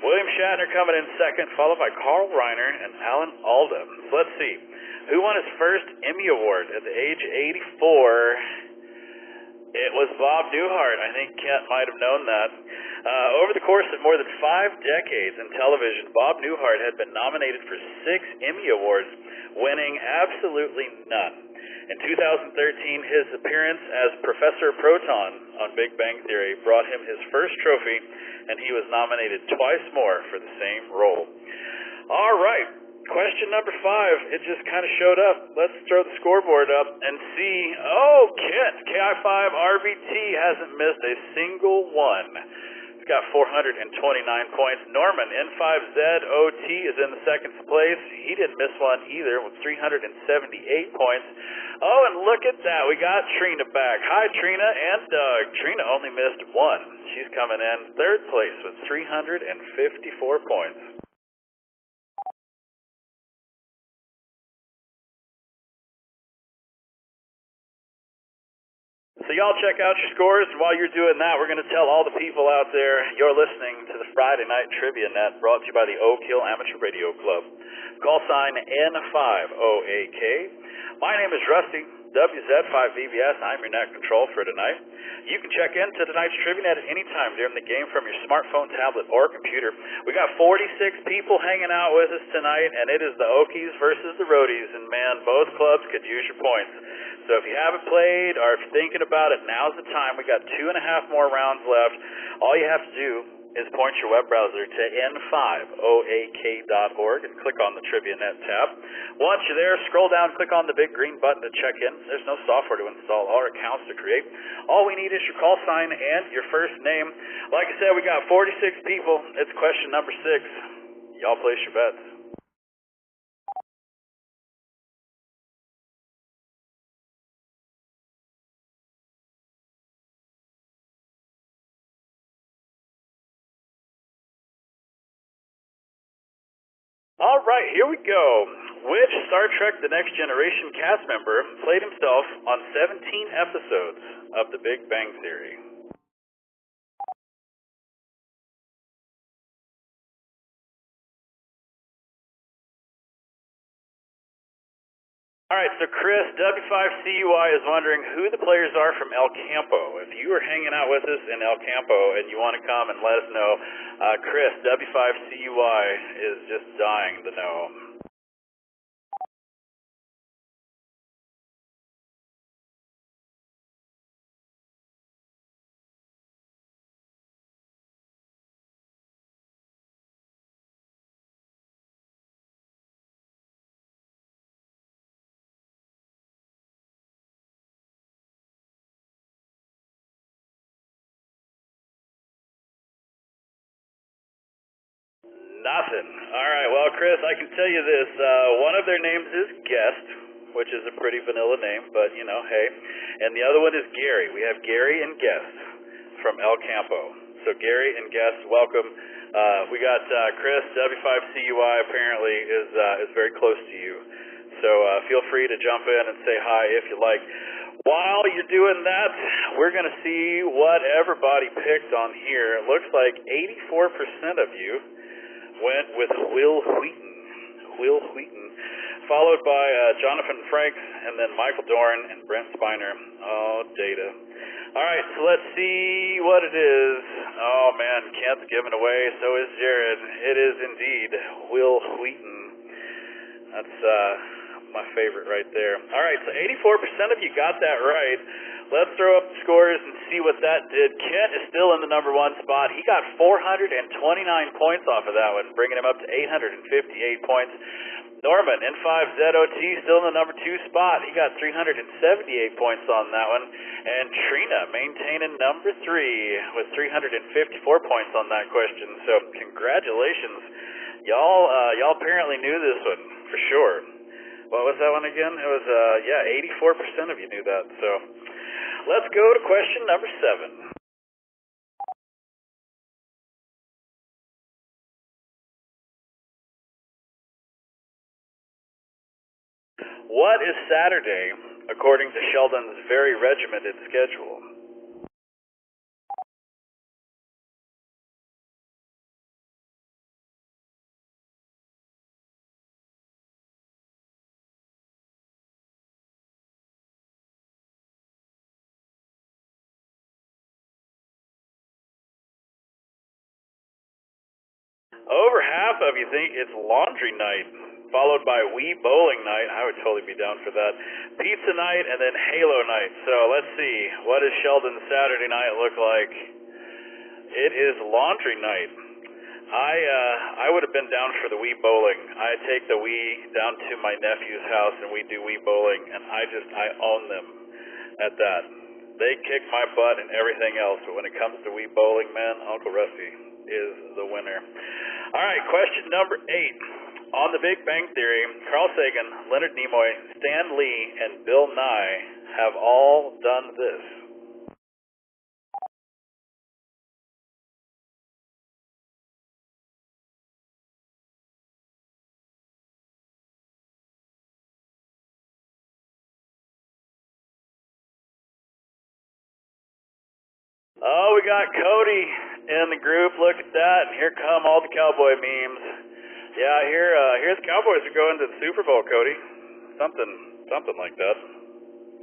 William Shatner coming in second, followed by Carl Reiner and Alan Alda. So let's see. Who won his first Emmy Award at the age of 84? It was Bob Newhart. I think Kent might have known that. Over the course of more than 5 decades in television, Bob Newhart had been nominated for 6 Emmy Awards, winning absolutely none. In 2013, his appearance as Professor Proton on Big Bang Theory brought him his first trophy, and he was nominated twice more for the same role. All right, question number 5. It just kind of showed up. Let's throw the scoreboard up and see. Oh, Kent, KI5RBT hasn't missed a single one. He's got 429 points. Norman, N5ZOT, is in the second place. He didn't miss one either with 378 points. Oh, and look at that. We got Trina back. Hi, Trina and Doug. Trina only missed one. She's coming in third place with 354 points. So y'all check out your scores, and while you're doing that, we're going to tell all the people out there you're listening to the Friday Night Trivia Net, brought to you by the Oak Hill Amateur Radio Club. Call sign N5OAK. My name is Rusty, WZ5VBS. I'm your net control for tonight. You can check into tonight's Trivia Net at any time during the game from your smartphone, tablet, or computer. We got 46 people hanging out with us tonight, and it is the Okies versus the Roadies, and man, both clubs could use your points. So if you haven't played or if you're thinking about it, now's the time. We got 2.5 more rounds left. All you have to do is point your web browser to n5oak.org and click on the Trivia Net tab. Once you're there, scroll down, click on the big green button to check in. There's no software to install or accounts to create. All we need is your call sign and your first name. Like I said, we got 46 people. It's question number 6. Y'all place your bets. All right, here we go. Which Star Trek The Next Generation cast member played himself on 17 episodes of The Big Bang Theory? All right, so Chris, W5CUI is wondering who the players are from El Campo. If you are hanging out with us in El Campo and you want to come and let us know, Chris, W5CUI is just dying to know. Nothing. All right, well, Chris, I can tell you this. One of their names is Guest, which is a pretty vanilla name, but, you know, hey. And the other one is Gary. We have Gary and Guest from El Campo. So Gary and Guest, welcome. We got Chris, W5CUI apparently is very close to you. So feel free to jump in and say hi if you like. While you're doing that, we're going to see what everybody picked on here. It looks like 84% of you went with Will Wheaton. Will Wheaton, followed by Jonathan Franks, and then Michael Dorn and Brent Spiner. Oh, data. All right, so let's see what it is. Oh, man, Kent's giving away, so is Jared. It is indeed Will Wheaton. That's my favorite right there. All right, so 84% of you got that right. Let's throw up the scores and see what that did. Kent is still in the number 1 spot. He got 429 points off of that one, bringing him up to 858 points. Norman, N5ZOT, still in the number 2 spot. He got 378 points on that one. And Trina maintaining number 3 with 354 points on that question. So congratulations. Y'all apparently knew this one for sure. What was that one again? It was 84% of you knew that. So let's go to question number 7. What is Saturday, according to Sheldon's very regimented schedule? Over half of you think it's laundry night, followed by Wii bowling night. I would totally be down for that. Pizza night, and then Halo night. So let's see. What does Sheldon's Saturday night look like? It is laundry night. I would have been down for the Wii bowling. I take the Wii down to my nephew's house, and we do Wii bowling, and I own them at that. They kick my butt and everything else, but when it comes to Wii bowling, man, Uncle Rusty is the winner. All right, question number 8. On The Big Bang Theory, Carl Sagan, Leonard Nimoy, Stan Lee, and Bill Nye have all done this. Oh, we got Cody in the group. Look at that. And here come all the cowboy memes. Yeah, here the Cowboys are going to the Super Bowl, Cody. Something like that.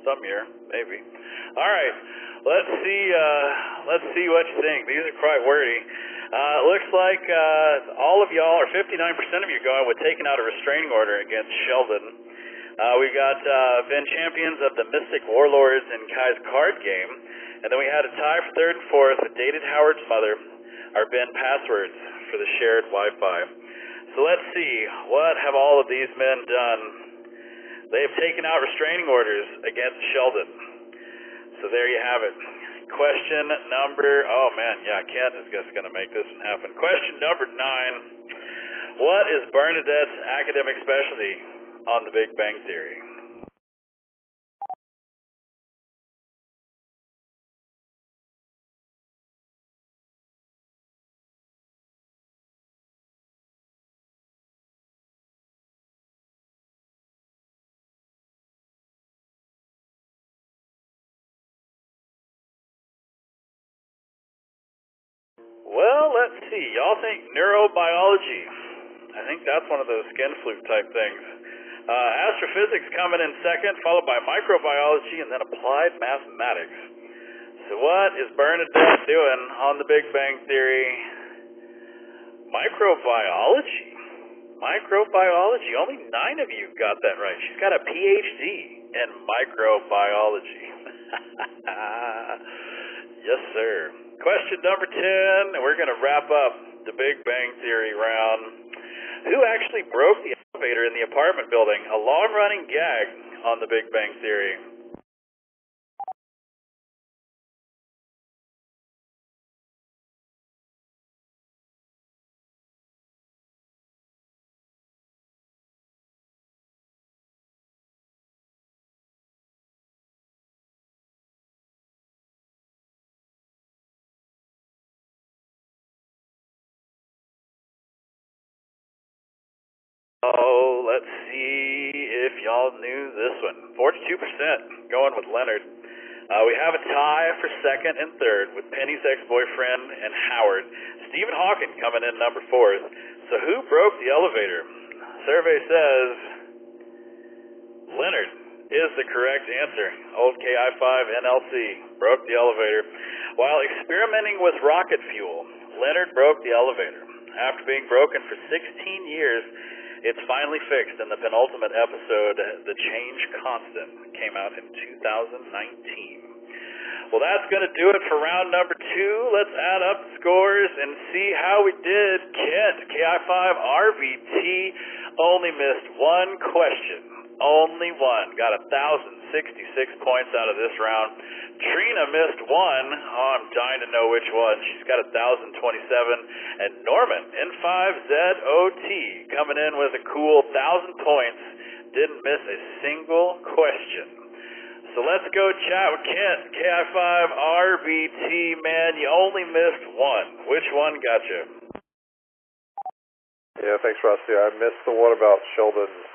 Some year, maybe. All right, let's see what you think. These are quite wordy. Looks like all of y'all, or 59% of you, going with taking out a restraining order against Sheldon. We got been champions of the Mystic Warlords and Kai's card game, and then we had a tie for 3rd and 4th with Dated Howard's mother, our Ben passwords for the shared Wi-Fi. So let's see, what have all of these men done? They have taken out restraining orders against Sheldon. So there you have it. Question number, oh man, yeah, Kent is just going to make this one happen. Question number 9. What is Bernadette's academic specialty on The Big Bang Theory? Well, let's see. Y'all think neurobiology. I think that's one of those skin fluke type things. Astrophysics coming in 2nd, followed by microbiology, and then applied mathematics. So what is Bernadette doing on The Big Bang Theory? Microbiology. Microbiology. Only 9 of you got that right. She's got a PhD in microbiology. Yes, sir. Question number 10, and we're going to wrap up the Big Bang Theory round. Who actually broke the elevator in the apartment building? A long-running gag on the Big Bang Theory. Oh, let's see if y'all knew this one. 42% going with Leonard. We have a tie for second and third with Penny's ex-boyfriend and Howard. Stephen Hawking coming in number 4th. So who broke the elevator? Survey says Leonard is the correct answer. Old KI-5 NLC broke the elevator. While experimenting with rocket fuel, Leonard broke the elevator. After being broken for 16 years, it's finally fixed in the penultimate episode, The Change Constant, came out in 2019. Well, that's going to do it for round number 2. Let's add up the scores and see how we did. Kent, KI-5 RVT, only missed one question. Only one. Got 1,066 points out of this round. Trina missed one. Oh, I'm dying to know which one. She's got 1,027. And Norman, N5ZOT, coming in with a cool 1,000 points. Didn't miss a single question. So let's go chat with Kent, KI-5 RBT. Man, you only missed one. Which one got you? Yeah, thanks, Rusty. I missed the one about Sheldon's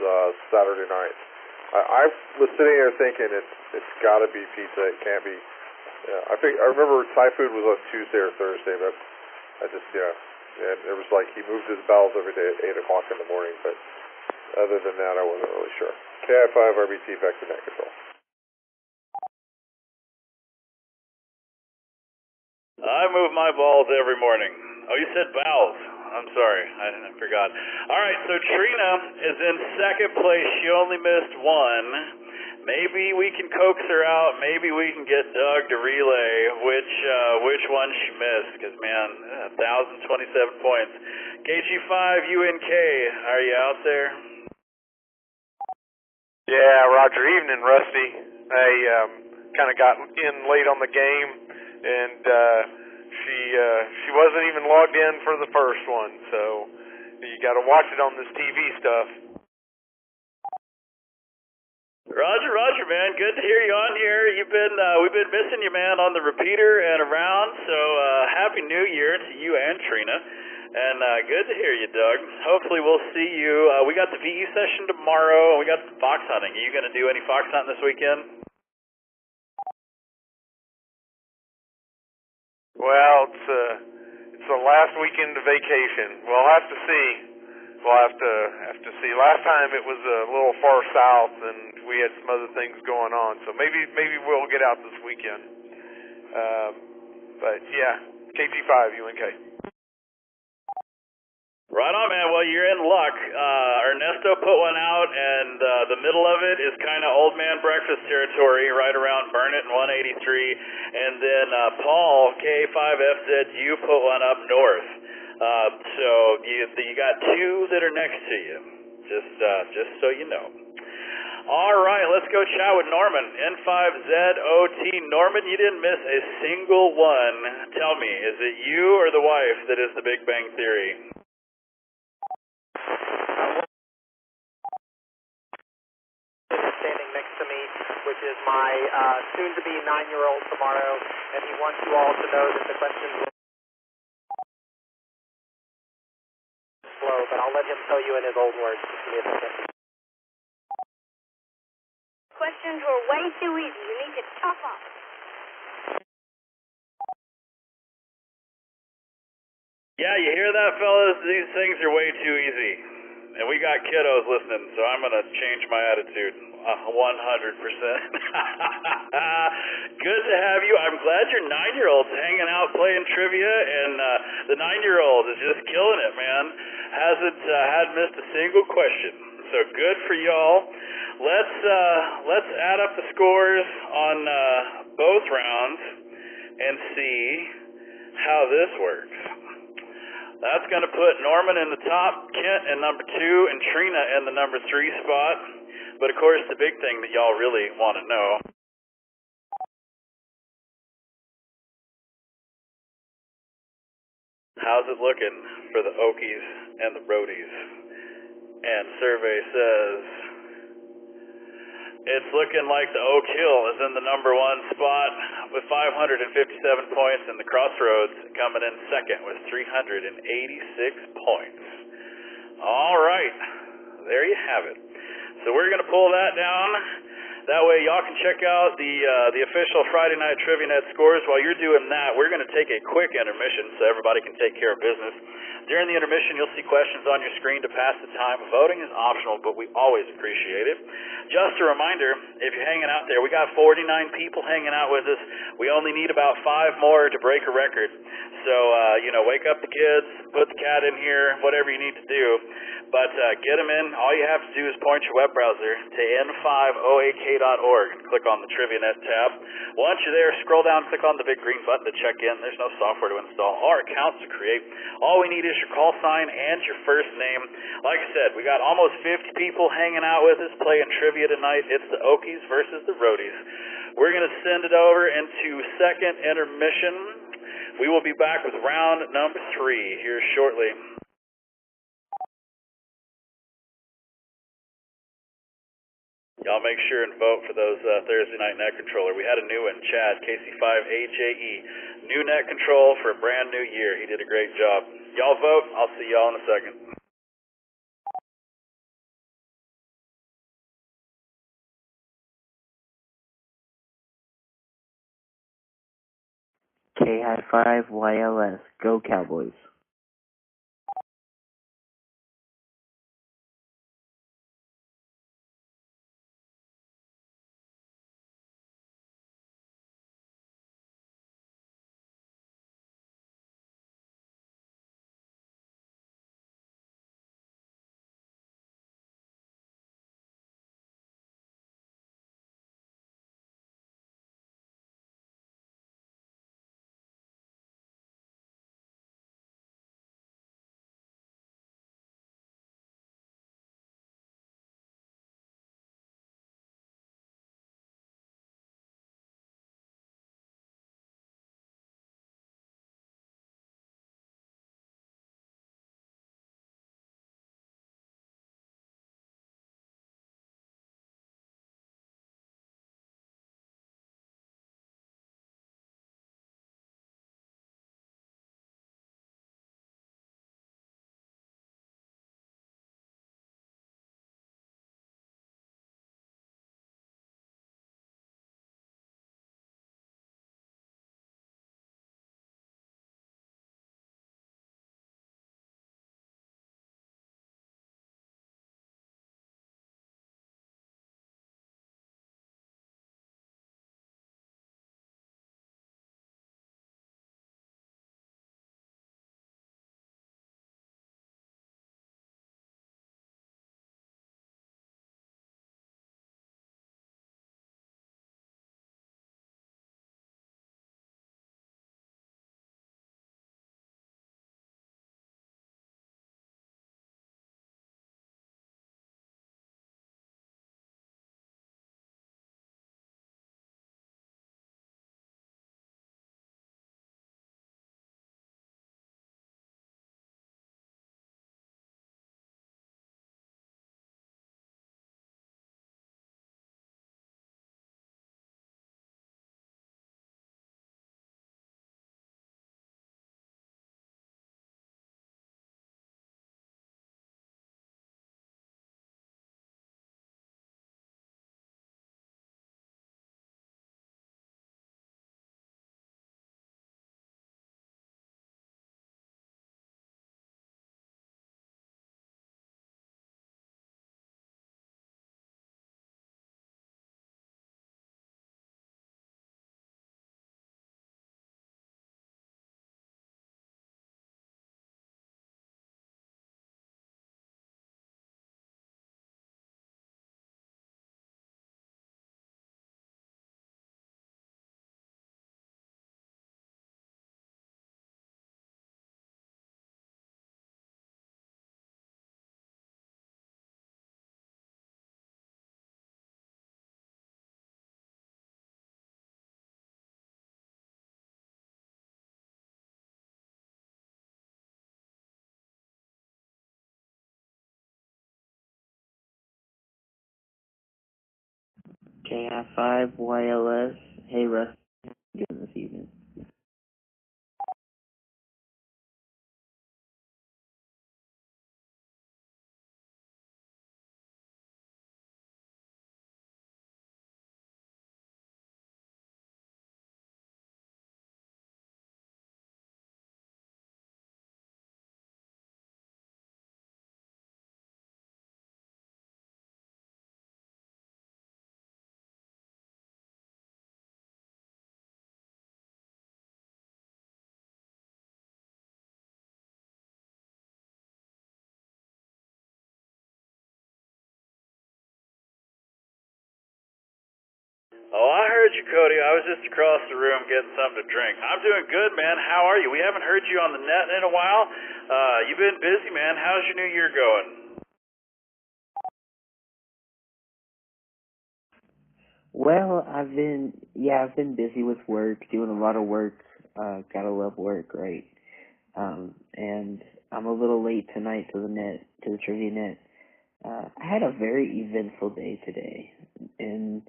Saturday night. I was sitting here thinking it's got to be pizza. It can't be. I remember Thai food was on Tuesday or Thursday, but and it was like he moved his bowels every day at 8 o'clock in the morning. But other than that, I wasn't really sure. KI-5 RBT back to net control. I move my balls every morning. Oh, you said bowels. I'm sorry, I forgot. All right, so Trina is in second place. She only missed one. Maybe we can coax her out. Maybe we can get Doug to relay which one she missed. Because, man, 1,027 points. KG5 UNK, are you out there? Yeah, Roger. Evening, Rusty. I kind of got in late on the game, and she wasn't even logged in for the first one, so you got to watch it on this TV stuff. Roger, man. Good to hear you on here. We've been missing you, man, on the repeater and around. So happy New Year to you and Trina, and good to hear you, Doug. Hopefully we'll see you. We got the VE session tomorrow, and we got some fox hunting. Are you going to do any fox hunting this weekend? Well, it's the last weekend of vacation. We'll have to see. We'll have to see. Last time it was a little far south, and we had some other things going on. So maybe we'll get out this weekend. But yeah, KG5 UNK. Right on, man. Well, you're in luck. Ernesto put one out, and the middle of it is kind of old man breakfast territory, right around Burnett and 183. And then Paul, K5FZU, put one up north. So you got two that are next to you, just so you know. All right, let's go chat with Norman, N5ZOT. Norman, you didn't miss a single one. Tell me, is it you or the wife that is the Big Bang Theory? Standing next to me, which is my soon-to-be 9-year-old tomorrow, and he wants you all to know that the questions were slow, but I'll let him tell you in his old words. Just give me a second. Questions were way too easy. You need to tough up. Yeah, you hear that, fellas? These things are way too easy. And we got kiddos listening, so I'm going to change my attitude 100%. Good to have you. I'm glad your 9-year-old's hanging out playing trivia, and the 9-year-old is just killing it, man. Hadn't missed a single question. So good for y'all. Let's add up the scores on both rounds and see how this works. That's going to put Norman in the top, Kent in number 2, and Trina in the number 3 spot. But, of course, the big thing that y'all really want to know. How's it looking for the Okies and the Brodies? And survey says it's looking like the Oak Hill is in the number 1 spot with 557 points, and the Crossroads coming in second with 386 points. All right, there you have it. So we're going to pull that down. That way y'all can check out the official Friday Night Trivia Net scores. While you're doing that, we're going to take a quick intermission so everybody can take care of business. During the intermission, you'll see questions on your screen to pass the time. Voting is optional, but we always appreciate it. Just a reminder, if you're hanging out there, we got 49 people hanging out with us. We only need about 5 more to break a record. So, wake up the kids, put the cat in here, whatever you need to do. But get them in. All you have to do is point your web browser to n5oak.org and click on the TriviaNet tab. Once you're there, scroll down, click on the big green button to check in. There's no software to install or accounts to create. All we need is your call sign and your first name. Like I said, we got almost 50 people hanging out with us playing trivia tonight. It's the Okies versus the Roadies. We're going to send it over into second intermission. We will be back with round number 3 here shortly. Y'all make sure and vote for those Thursday night net controller. We had a new one, Chad, KC5AJE. New net control for a brand new year. He did a great job. Y'all vote. I'll see y'all in a second. KI5YLS. Go Cowboys. KI5YLS. Hey, Russ. How you doing this evening? Oh, I heard you, Cody. I was just across the room getting something to drink. I'm doing good, man. How are you? We haven't heard you on the net in a while. You've been busy, man. How's your new year going? Well, I've been busy with work, doing a lot of work. Gotta love work, right? And I'm a little late tonight to the trivia net. I had a very eventful day today, and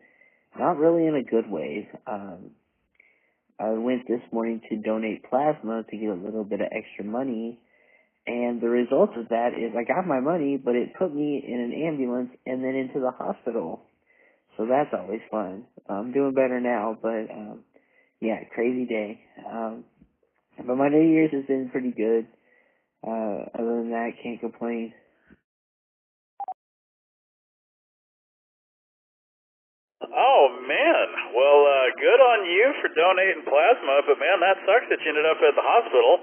not really in a good way. I went this morning to donate plasma to get a little bit of extra money, and the result of that is I got my money, but it put me in an ambulance and then into the hospital. So that's always fun. I'm doing better now, but yeah, crazy day. But my New Year's has been pretty good. Other than that, can't complain. Oh, man. Well, good on you for donating plasma, but, man, that sucks that you ended up at the hospital.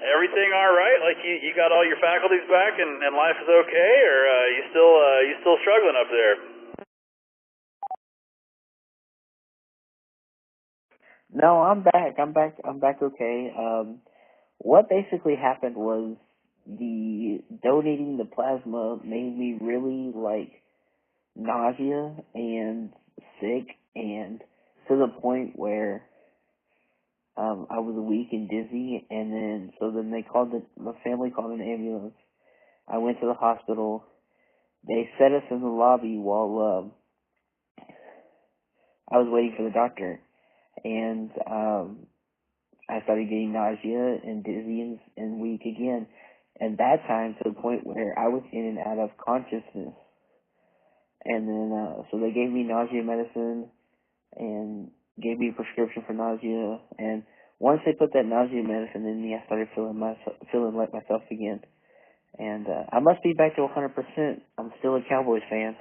Everything all right? Like, you got all your faculties back and life is okay, or you still struggling up there? No, I'm back. I'm back okay. What basically happened was the donating the plasma made me really nausea and sick, and to the point where I was weak and dizzy, and then my family called an ambulance. I went to the hospital. They set us in the lobby while I was waiting for the doctor, and I started getting nausea and dizzy and weak again. And that time to the point where I was in and out of consciousness. And then, so they gave me nausea medicine and gave me a prescription for nausea. And once they put that nausea medicine in me, I started feeling like myself again. And, I must be back to 100%. I'm still a Cowboys fan.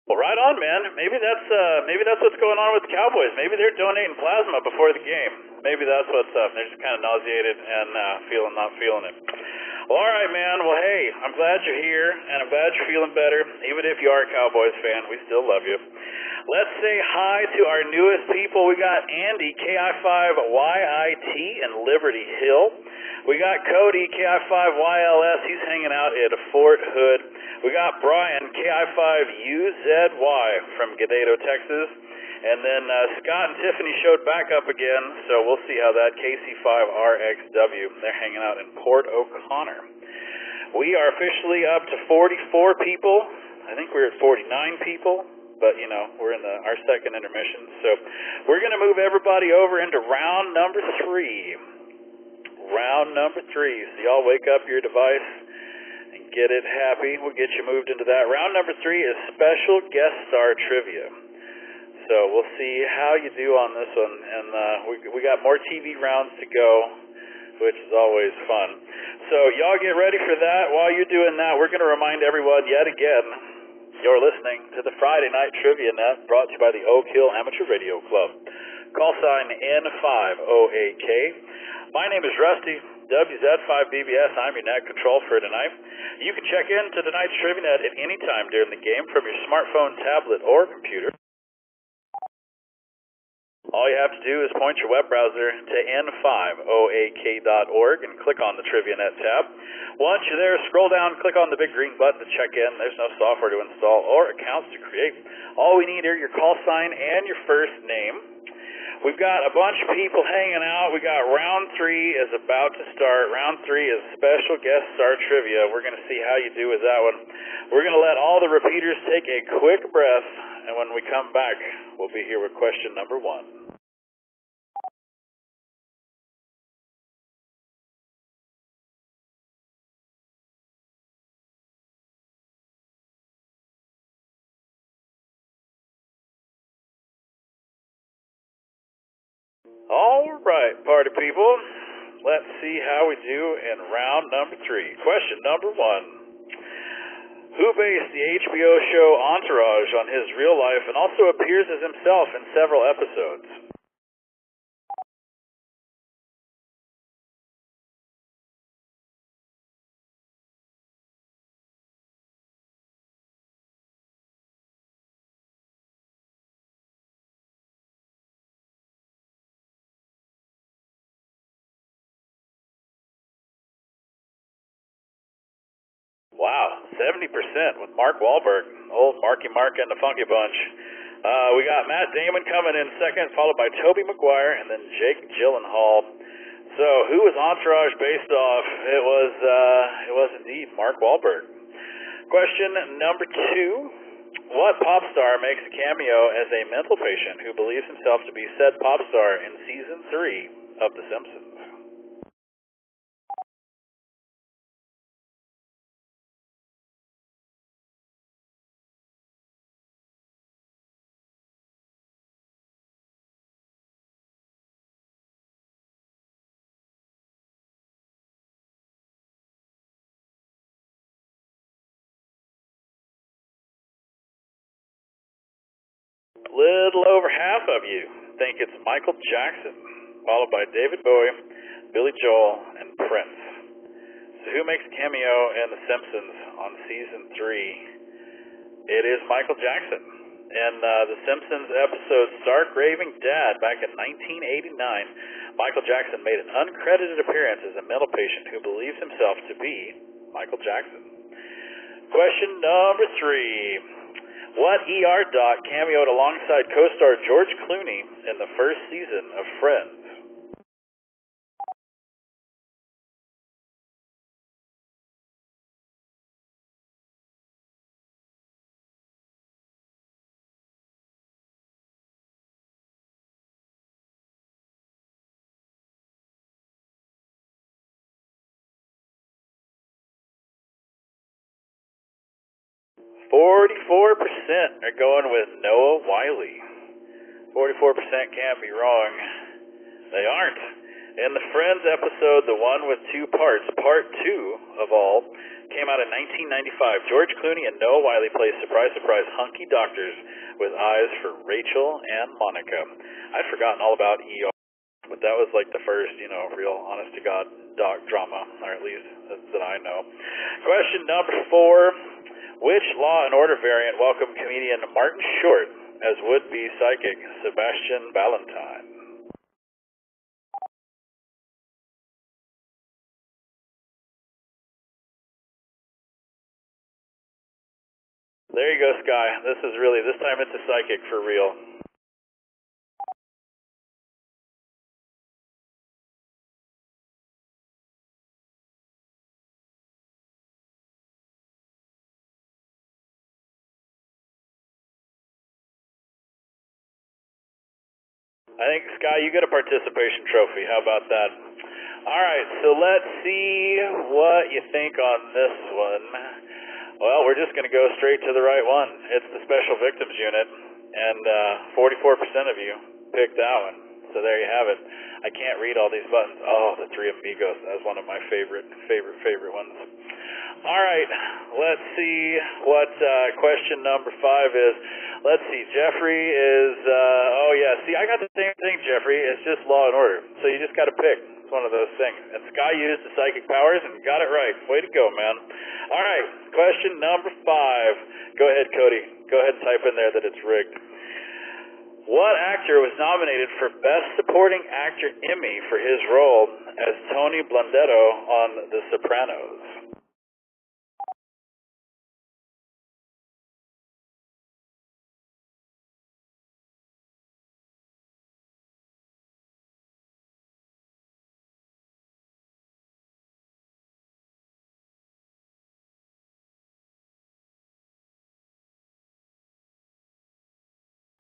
Well, right on, man. Maybe that's what's going on with the Cowboys. Maybe they're donating plasma before the game. Maybe that's what's up. They're just kind of nauseated and not feeling it. Well, all right, man. Well, hey, I'm glad you're here, and I'm glad you're feeling better. Even if you are a Cowboys fan, we still love you. Let's say hi to our newest people. We got Andy, KI5YIT in Liberty Hill. We got Cody, KI5YLS. He's hanging out at Fort Hood. We got Brian, KI5UZY from Gadedo, Texas. And then Scott and Tiffany showed back up again, so we'll see how that KC5RXW, they're hanging out in Port O'Connor. We are officially up to 44 people. I think we're at 49 people, but, we're in our second intermission. So we're going to move everybody over into round number 3. Round number 3. So y'all wake up your device and get it happy. We'll get you moved into that. Round number 3 is special guest star trivia. So we'll see how you do on this one, and we got more TV rounds to go, which is always fun. So y'all get ready for that. While you're doing that, we're going to remind everyone yet again, you're listening to the Friday Night Trivia Net, brought to you by the Oak Hill Amateur Radio Club. Call sign N5OAK. My name is Rusty, WZ5BBS. I'm your net control for tonight. You can check in to tonight's Trivia Net at any time during the game from your smartphone, tablet, or computer. All you have to do is point your web browser to n5oak.org and click on the Trivia Net tab. Once you're there, scroll down, click on the big green button to check in. There's no software to install or accounts to create. All we need are your call sign and your first name. We've got a bunch of people hanging out. We got round 3 is about to start. Round 3 is special guest star trivia. We're going to see how you do with that one. We're going to let all the repeaters take a quick breath, and when we come back, we'll be here with question number 1. All right, party people. Let's see how we do in round number 3. Question number 1. Who based the HBO show Entourage on his real life and also appears as himself in several episodes? Wow, 70% with Mark Wahlberg, old Marky Mark and the Funky Bunch. We got Matt Damon coming in second, followed by Tobey Maguire, and then Jake Gyllenhaal. So, who was Entourage based off? It was indeed Mark Wahlberg. Question number 2. What pop star makes a cameo as a mental patient who believes himself to be said pop star in season 3 of The Simpsons? Little over half of you think it's Michael Jackson, followed by David Bowie, Billy Joel, and Prince. So who makes a cameo in The Simpsons on season 3? It is Michael Jackson. In The Simpsons episode Stark Raving Dad back in 1989, Michael Jackson made an uncredited appearance as a mental patient who believes himself to be Michael Jackson. Question number 3. What ER doc cameoed alongside co-star George Clooney in the first season of Friends? %, are going with Noah Wyle. 44% can't be wrong. They aren't. In the Friends episode, the one with 2 parts, part 2 of all, came out in 1995. George Clooney and Noah Wyle play surprise, surprise hunky doctors with eyes for Rachel and Monica. I'd forgotten all about ER, but that was like the first, real honest-to-God doc drama, or at least that I know. Question number 4. Which Law and Order variant welcomed comedian Martin Short as would-be psychic Sebastian Valentine? There you go, Sky. This time it's a psychic for real. I think, Sky, you get a participation trophy. How about that? All right, so let's see what you think on this one. Well, we're just going to go straight to the right one. It's the Special Victims Unit, and 44% of you picked that one. So there you have it. I can't read all these buttons. Oh, the Three Amigos. That's one of my favorite ones. All right, let's see what question number 5 is. Let's see, Jeffrey is, see, I got the same thing, Jeffrey. It's just Law and Order. So you just got to pick. It's one of those things. And Sky used the psychic powers and got it right. Way to go, man. All right, question number 5. Go ahead, Cody. Go ahead and type in there that it's rigged. What actor was nominated for Best Supporting Actor Emmy for his role as Tony Blundetto on The Sopranos?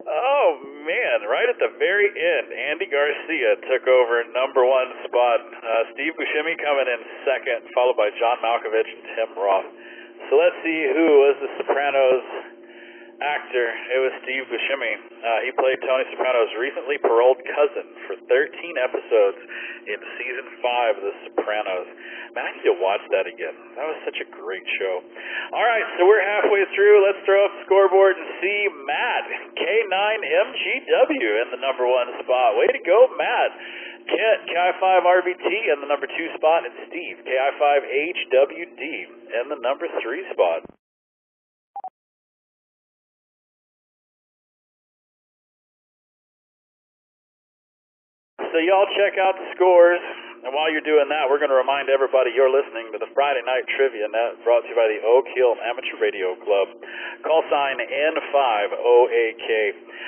Oh, man, right at the very end, Andy Garcia took over number 1 spot. Steve Buscemi coming in second, followed by John Malkovich and Tim Roth. So let's see who was the Sopranos actor. It was Steve Buscemi. He played Tony Soprano's recently paroled cousin for 13 episodes in season 5 of The Sopranos. Man, I need to watch that again. That was such a great show. All right, so we're halfway through. Let's throw up the scoreboard and see Matt, K9MGW, in the number 1 spot. Way to go, Matt. Kent, KI5RBT, in the number 2 spot, and Steve, KI5HWD, in the number 3 spot. So y'all check out the scores. And while you're doing that, we're going to remind everybody you're listening to the Friday Night Trivia Net brought to you by the Oak Hill Amateur Radio Club. Call sign N5OAK.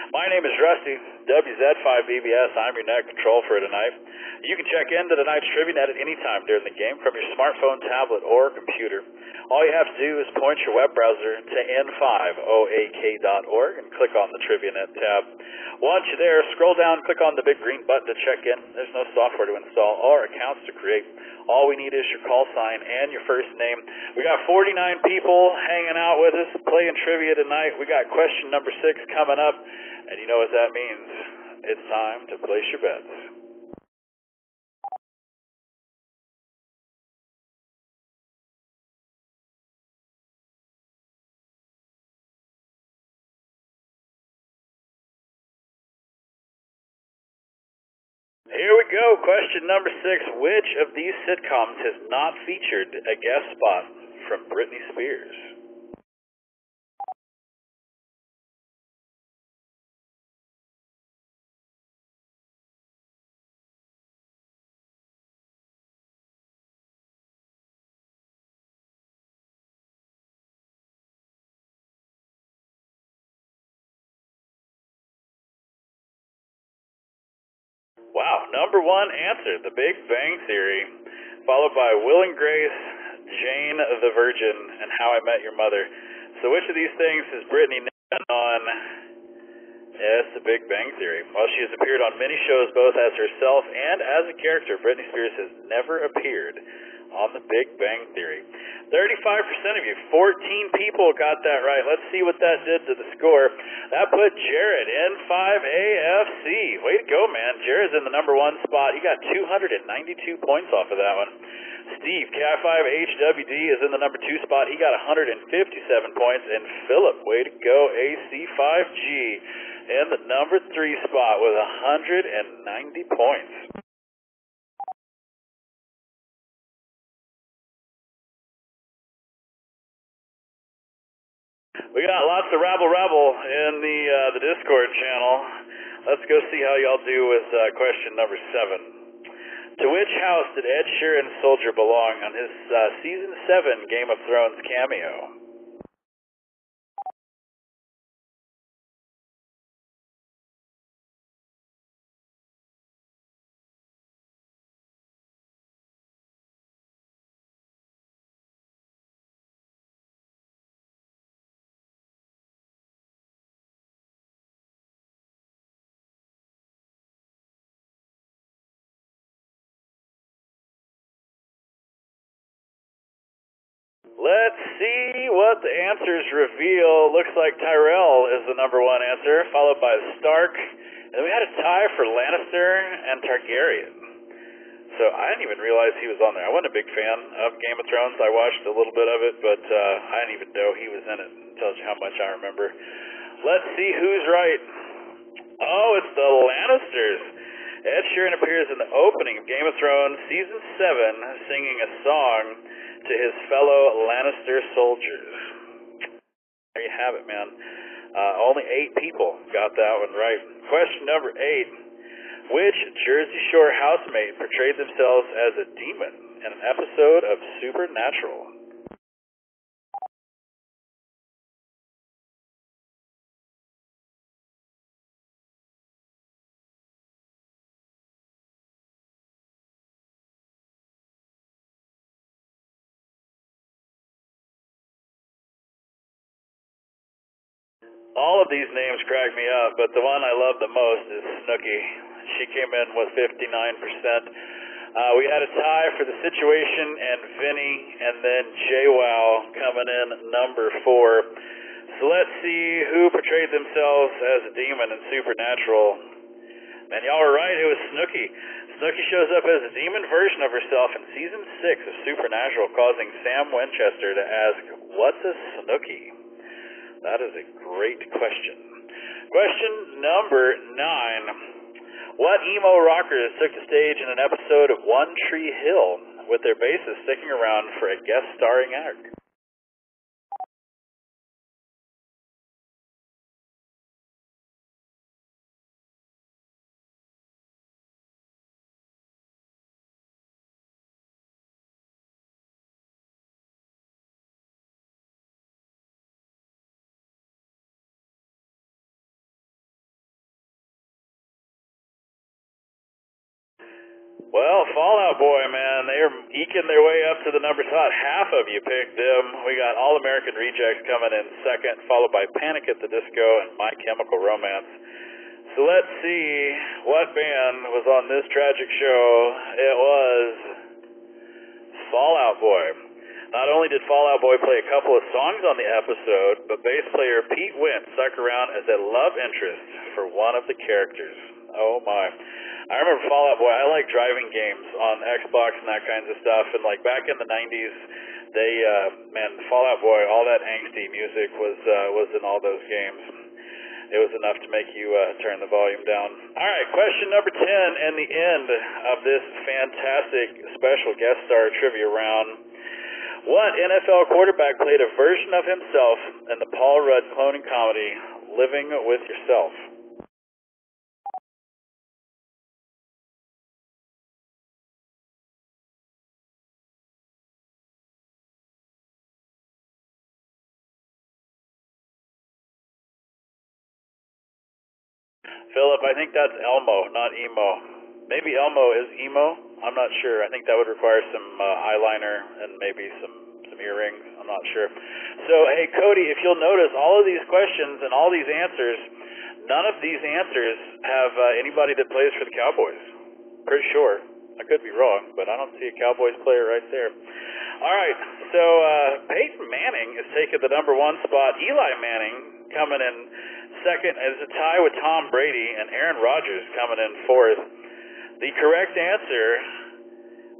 My name is Rusty, WZ5BBS. I'm your net control for tonight. You can check into tonight's Trivia Net at any time during the game from your smartphone, tablet, or computer. All you have to do is point your web browser to n5oak.org and click on the Trivia Net tab. Once you're there, scroll down, click on the big green button to check in. There's no software to install or accounts to create. All we need is your call sign and your first name. We got 49 people hanging out with us playing trivia tonight. We got question number 6 coming up, and you know what that means. It's time to place your bets. Here we go. Question number 6. Which of these sitcoms has not featured a guest spot from Britney Spears? Wow, number 1 answer, The Big Bang Theory, followed by Will and Grace, Jane the Virgin, and How I Met Your Mother. So which of these things has Britney been on? Yes, The Big Bang Theory. While she has appeared on many shows both as herself and as a character, Britney Spears has never appeared on The Big Bang Theory. 35% of you, 14 people got that right. Let's see what that did to the score. That put Jared in 5AFC. Way to go, man. Jared's in the number 1 spot. He got 292 points off of that one. Steve, Cat5HWD, is in the number 2 spot. He got 157 points. And Philip, way to go, AC5G, in the number 3 spot with 190 points. We got lots of rabble in the Discord channel. Let's go see how y'all do with question number 7. To which house did Ed Sheeran's soldier belong on his Season 7 Game of Thrones cameo? Let's see what the answers reveal. Looks like Tyrell is the number 1 answer, followed by Stark. And then we had a tie for Lannister and Targaryen. So I didn't even realize he was on there. I wasn't a big fan of Game of Thrones. I watched a little bit of it, but I didn't even know he was in it. It tells you how much I remember. Let's see who's right. Oh, it's the Lannisters. Ed Sheeran appears in the opening of Game of Thrones Season 7 singing a song to his fellow Lannister soldiers. There you have it, man. Only 8 people got that one right. Question number 8. Which Jersey Shore housemate portrayed themselves as a demon in an episode of Supernatural? All of these names crack me up, but the one I love the most is Snooki. She came in with 59%. We had a tie for the situation and Vinny, and then JWoww coming in number 4. So let's see who portrayed themselves as a demon in Supernatural. Man, y'all were right, it was Snooki. Snooki shows up as a demon version of herself in Season 6 of Supernatural, causing Sam Winchester to ask, "What's a Snooki?" That is a great question. Question number 9. What emo rockers took the stage in an episode of One Tree Hill with their bassist sticking around for a guest starring act? Well, Fallout Boy, man, they are eking their way up to the numbers hot. Half of you picked them. We got All American Rejects coming in second, followed by Panic at the Disco and My Chemical Romance. So let's see what band was on this tragic show. It was Fallout Boy. Not only did Fallout Boy play a couple of songs on the episode, but bass player Pete Wentz stuck around as a love interest for one of the characters. Oh my. I remember Fallout Boy. I like driving games on Xbox and that kinds of stuff. And like back in the 90s, Fallout Boy, all that angsty music was in all those games. It was enough to make you turn the volume down. All right, question number 10 and the end of this fantastic special guest star trivia round. What NFL quarterback played a version of himself in the Paul Rudd cloning comedy, Living with Yourself? Philip, I think that's Elmo, not emo. Maybe Elmo is emo. I'm not sure. I think that would require some eyeliner and maybe some earrings. I'm not sure. So, hey, Cody, if you'll notice, all of these questions and all these answers, none of these answers have anybody that plays for the Cowboys. Pretty sure. I could be wrong, but I don't see a Cowboys player right there. All right, so Peyton Manning is taking the number 1 spot. Eli Manning coming in second as a tie with Tom Brady, and Aaron Rodgers coming in fourth. The correct answer,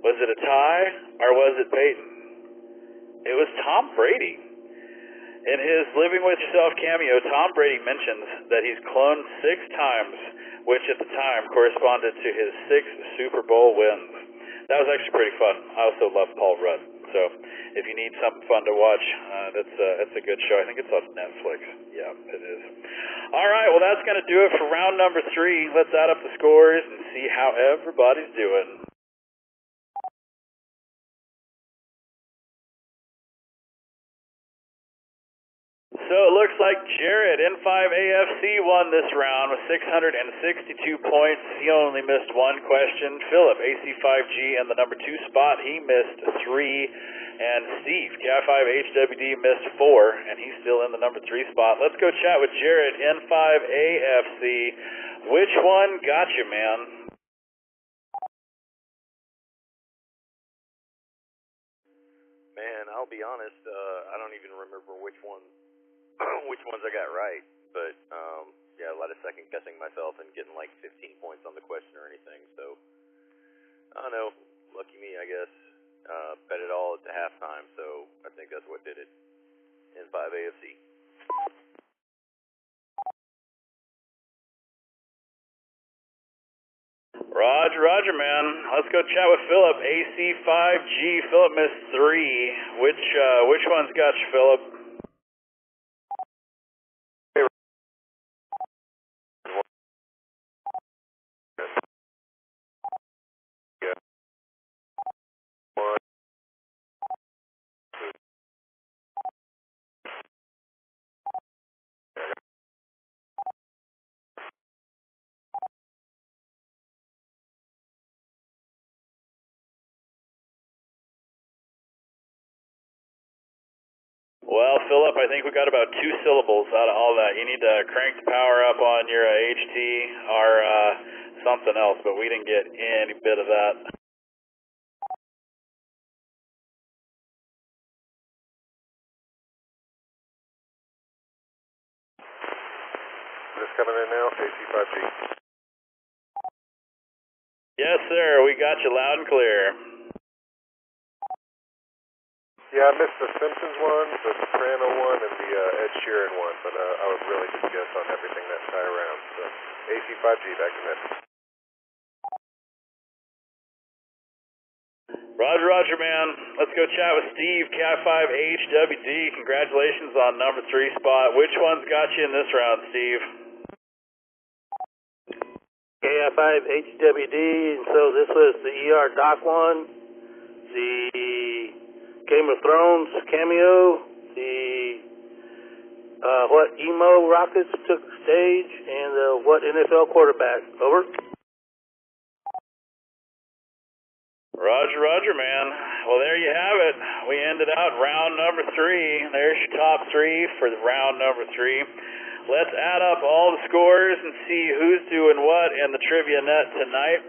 was it a tie or was it Peyton? It was Tom Brady. In his Living With Yourself cameo, Tom Brady mentions that he's cloned 6 times, which at the time corresponded to his 6 Super Bowl wins. That was actually pretty fun. I also love Paul Rudd. So if you need something fun to watch, that's a good show. I think it's on Netflix. Yeah, it is. All right, well, that's going to do it for round number 3. Let's add up the scores and see how everybody's doing. So it looks like Jared, N5AFC, won this round with 662 points. He only missed 1 question. Philip, AC5G, in the number 2 spot, he missed 3. And Steve, Cat5HWD, missed 4, and he's still in the number 3 spot. Let's go chat with Jared, N5AFC. Which one got you, man? Man, I'll be honest, I don't even remember which ones I got right, but yeah, a lot of second guessing myself and getting like 15 points on the question or anything, so I don't know, lucky me, I guess. Bet it all at the halftime, so I think that's what did it. N5AFC. Roger, man. Let's go chat with Philip, AC5G. Philip missed 3. Which one's got you, Philip? Well, Philip, I think we got about 2 syllables out of all that. You need to crank the power up on your HT or something else, but we didn't get any bit of that. Is this coming in now? AC5G. Yes, sir. We got you loud and clear. Yeah, I missed the Simpsons one, the Soprano one, and the Ed Sheeran one, but I would really just guess on everything that entire round. So, AC5G, back to Memphis. Roger, man. Let's go chat with Steve, Cat5HWD. Congratulations on number 3 spot. Which one's got you in this round, Steve? Cat5HWD, and so this was the ER Doc one, the Game of Thrones cameo, the what emo Rockets took the stage, and what NFL quarterback. Over. Roger, roger, man. Well, there you have it. We ended out round number 3. There's your top 3 for the round number 3. Let's add up all the scores and see who's doing what in the trivia net tonight.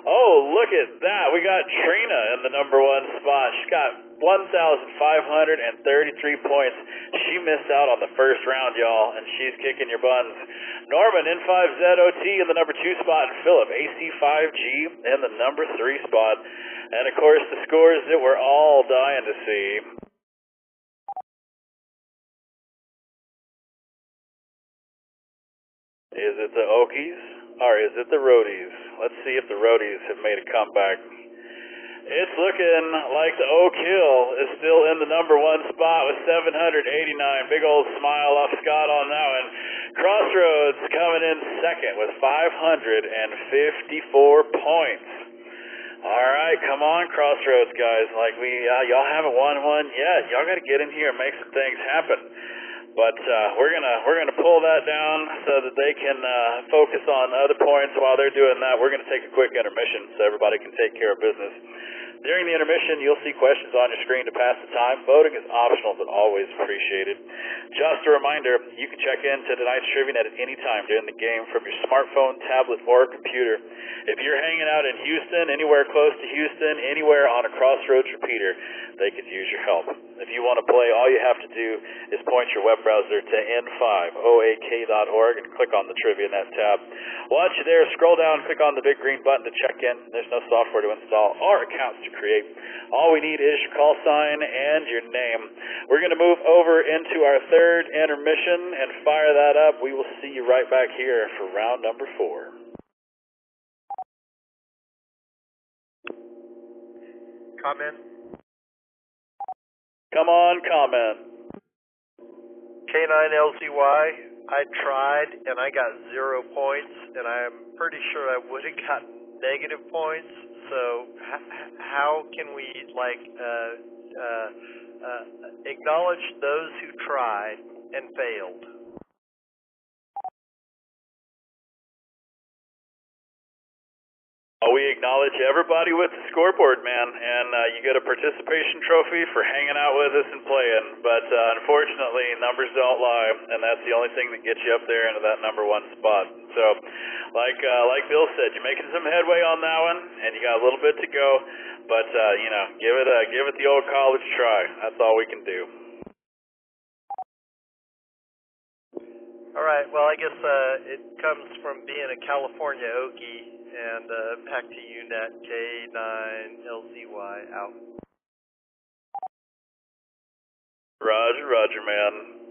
Oh, look at that. We got Trina in the number 1 spot. She's got 1,533 points. She missed out on the first round, y'all, and she's kicking your buns. Norman, N5ZOT in the number 2 spot, and Philip, AC5G in the number 3 spot. And, of course, the scores that we're all dying to see. Is it the Okies, or is it the Roadies? Let's see if the Roadies have made a comeback. It's looking like the Oak Hill is still in the number 1 spot with 789. Big old smile off Scott on that one. Crossroads coming in second with 554 points. All right, come on, Crossroads guys. Like y'all haven't won one yet. Y'all got to get in here and make some things happen. But we're gonna pull that down so that they can focus on other points. While they're doing that, we're gonna take a quick intermission so everybody can take care of business. During the intermission, you'll see questions on your screen to pass the time. Voting is optional, but always appreciated. Just a reminder, you can check into tonight's Trivia Net at any time during the game from your smartphone, tablet, or computer. If you're hanging out in Houston, anywhere close to Houston, anywhere on a Crossroads repeater, they could use your help. If you want to play, all you have to do is point your web browser to n5oak.org and click on the Trivia Net tab. Once you're there, scroll down, click on the big green button to check in. There's no software to install or accounts to create. All we need is your call sign and your name. We're going to move over into our third intermission and fire that up. We will see you right back here for round number 4. Comment? Come on, comment. K9LCY, I tried and I got 0 points, and I'm pretty sure I would have gotten negative points. So how can we acknowledge those who tried and failed? We acknowledge everybody with the scoreboard, man, and you get a participation trophy for hanging out with us and playing. But unfortunately, numbers don't lie, and that's the only thing that gets you up there into that number 1 spot. So, like Bill said, you're making some headway on that one, and you got a little bit to go. But give it the old college try. That's all we can do. All right. Well, I guess it comes from being a California Okie. And back to you, Net. K9LCY out. Roger, man.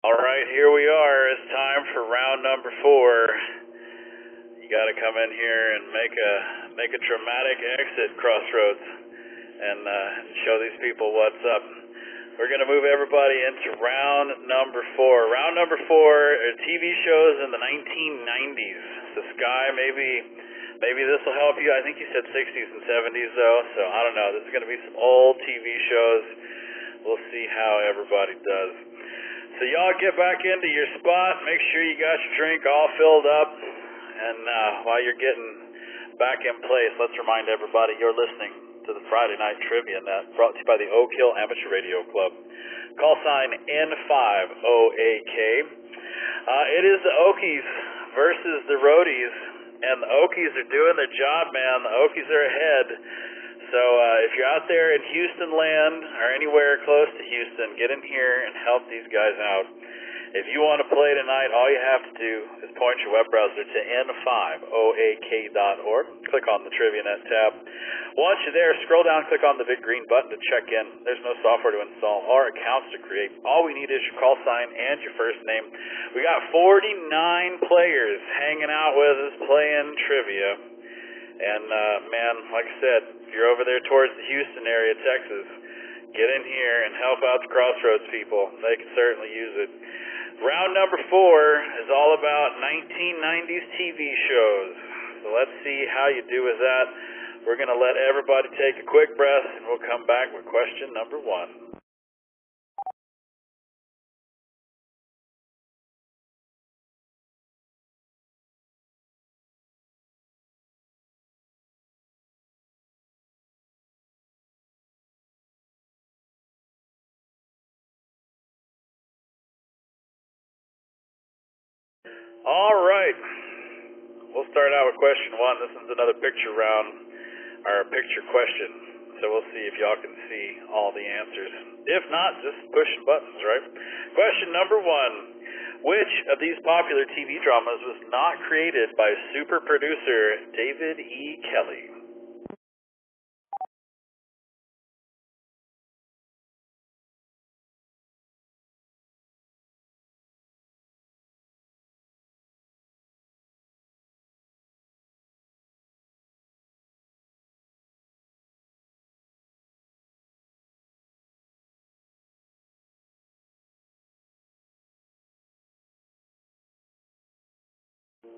Alright, here we are. It's time for round number 4. You gotta come in here and make a dramatic exit, Crossroads, and show these people what's up. We're gonna move everybody into round number 4. Round number 4 are TV shows in the 1990s. So Sky, maybe this will help you. I think you said 60s and 70s though, so I don't know. This is gonna be some old TV shows. We'll see how everybody does. So y'all get back into your spot. Make sure you got your drink all filled up. And while you're getting back in place, let's remind everybody you're listening to the Friday Night Trivia Net, brought to you by the Oak Hill Amateur Radio Club. Call sign N5OAK. It is the Okies versus the Roadies, and the Okies are doing their job, man. The Okies are ahead. So if you're out there in Houston land or anywhere close to Houston, get in here and help these guys out. If you want to play tonight, all you have to do is point your web browser to n5oak.org. Click on the TriviaNet tab. Once you're there, scroll down, click on the big green button to check in. There's no software to install or accounts to create. All we need is your call sign and your first name. We got 49 players hanging out with us playing trivia. And, man, like I said, if you're over there towards the Houston area, Texas, get in here and help out the Crossroads people. They can certainly use it. Round number 4 is all about 1990s TV shows. So let's see how you do with that. We're going to let everybody take a quick breath, and we'll come back with question number 1. All right. We'll start out with question 1. This is another picture round, or picture question. So we'll see if y'all can see all the answers. If not, just pushing buttons, right? Question number 1. Which of these popular TV dramas was not created by super producer David E. Kelley?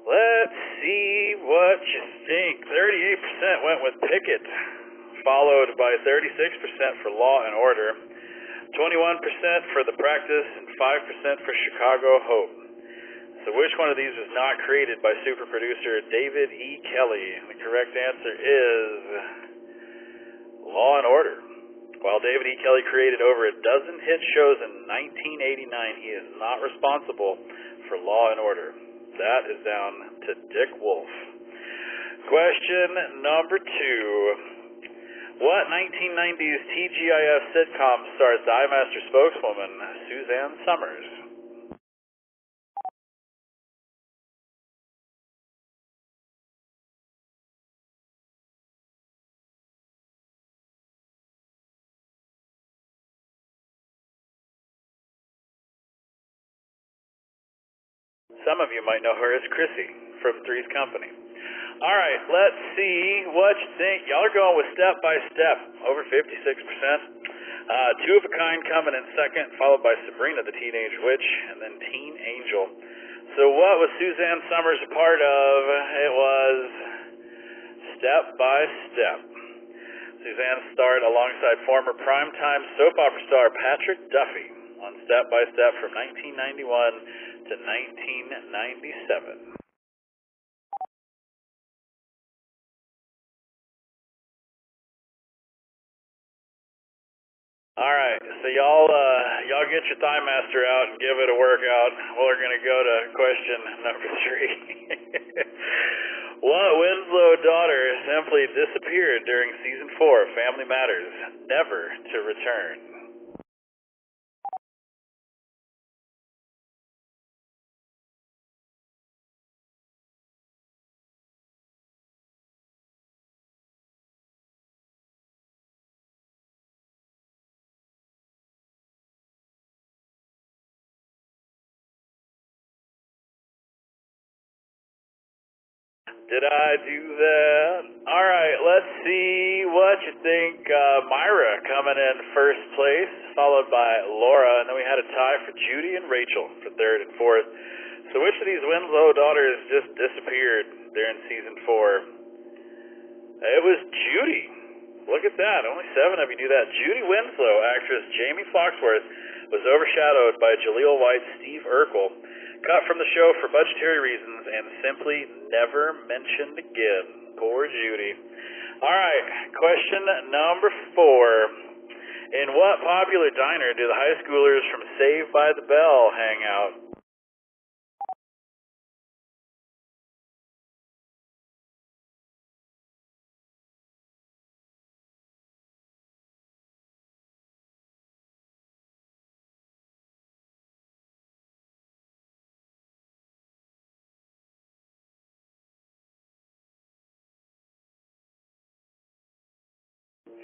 Let's see what you think. 38% went with Pickett, followed by 36% for Law and Order, 21% for The Practice, and 5% for Chicago Hope. So which one of these was not created by super producer David E. Kelley? The correct answer is Law and Order. While David E. Kelley created over a dozen hit shows in 1989, he is not responsible for Law and Order. That is down to Dick Wolf. Question number 2. What 1990s TGIF sitcom stars Dive Master spokeswoman Suzanne Summers? Some of you might know her as Chrissy from Three's Company. All right, let's see what you think. Y'all are going with Step by Step, over 56%. Two of a Kind coming in second, followed by Sabrina the Teenage Witch, and then Teen Angel. So what was Suzanne Summers a part of? It was Step by Step. Suzanne starred alongside former primetime soap opera star Patrick Duffy on Step by Step from 1991 to 1997. All right, so y'all get your Thigh Master out and give it a workout. We're gonna go to question number 3. What Winslow daughter simply disappeared during season 4 of Family Matters, never to return? Did I do that? All right, let's see what you think. Myra coming in first place, followed by Laura, and then we had a tie for Judy and Rachel for third and fourth. So which of these Winslow daughters just disappeared during season 4? It was Judy. Look at that. Only 7 of you knew that. Judy Winslow, actress Jamie Foxworth, was overshadowed by Jaleel White's Steve Urkel, cut from the show for budgetary reasons and simply never mentioned again. Poor Judy. All right, question number 4. In what popular diner do the high schoolers from Saved by the Bell hang out?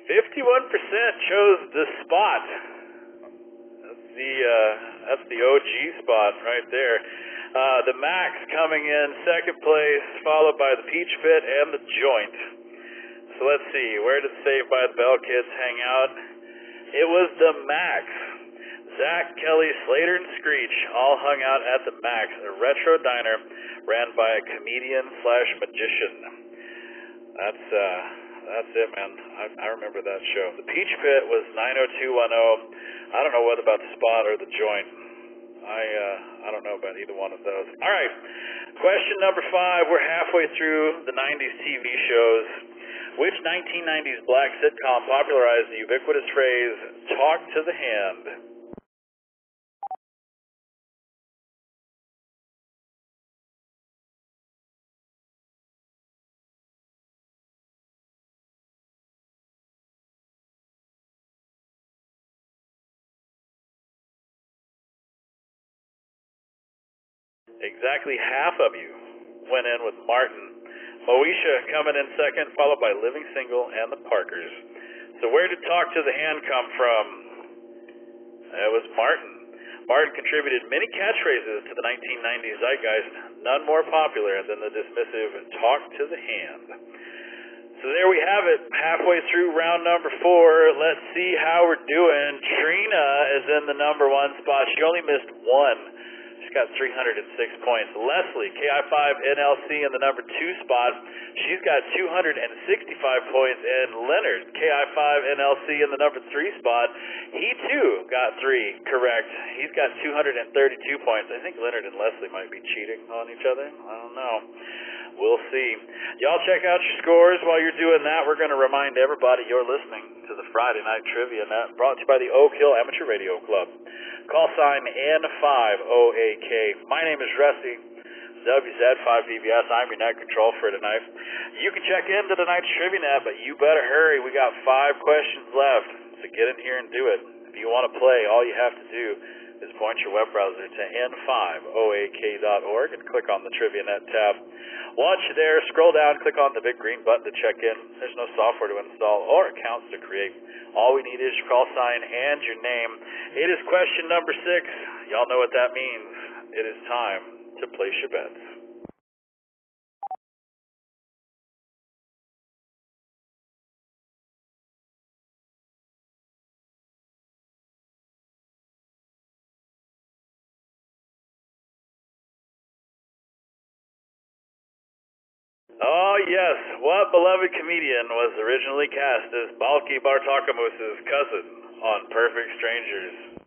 "51% chose the Spot." That's the OG spot right there. The Max coming in second place, followed by the Peach Pit and the Joint. So let's see, where did Saved by the Bell kids hang out? It was the Max. Zach, Kelly, Slater, and Screech all hung out at the Max, a retro diner ran by a comedian/magician. That's it, man. I remember that show. The Peach Pit was 90210. I don't know what about the Spot or the Joint. I don't know about either one of those. All right. Question number 5. We're halfway through the 90s TV shows. Which 1990s black sitcom popularized the ubiquitous phrase, "talk to the hand"? Exactly half of you went in with Martin. Moesha coming in second, followed by Living Single and the Parkers. So where did "talk to the hand" come from? It was Martin. Martin contributed many catchphrases to the 1990s zeitgeist, none more popular than the dismissive "talk to the hand." So there we have it, halfway through round number 4. Let's see how we're doing. Trina is in the number 1 spot. She only missed 1. She's got 306 points. Leslie, KI5 NLC, in the number 2 spot. She's got 265 points. And Leonard, KI5 NLC, in the number 3 spot. He, too, got 3 correct. He's got 232 points. I think Leonard and Leslie might be cheating on each other. I don't know. We'll see. Y'all check out your scores. While you're doing that, we're going to remind everybody you're listening to the Friday Night Trivia Net, brought to you by the Oak Hill Amateur Radio Club. Call sign N5OAK. My name is Rusty, WZ5VBS. I'm your net control for tonight. You can check into tonight's Trivia Net, but you better hurry. We got 5 questions left, so get in here and do it. If you want to play, all you have to do is point your web browser to n5oak.org and click on the Trivia Net tab. Once you're there, scroll down, click on the big green button to check in. There's no software to install or accounts to create. All we need is your call sign and your name. It is question number 6. Y'all know what that means. It is time to place your bets. Oh, yes. What beloved comedian was originally cast as Balki Bartakamus's cousin on Perfect Strangers?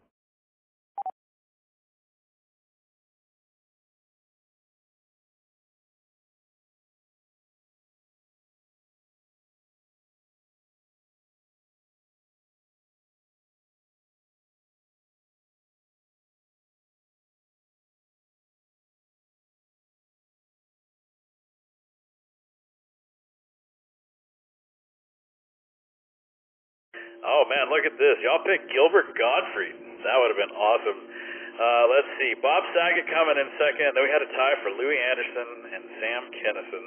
Oh, man, look at this. Y'all picked Gilbert Gottfried. That would have been awesome. Let's see. Bob Saget coming in second. Then we had a tie for Louis Anderson and Sam Kinison.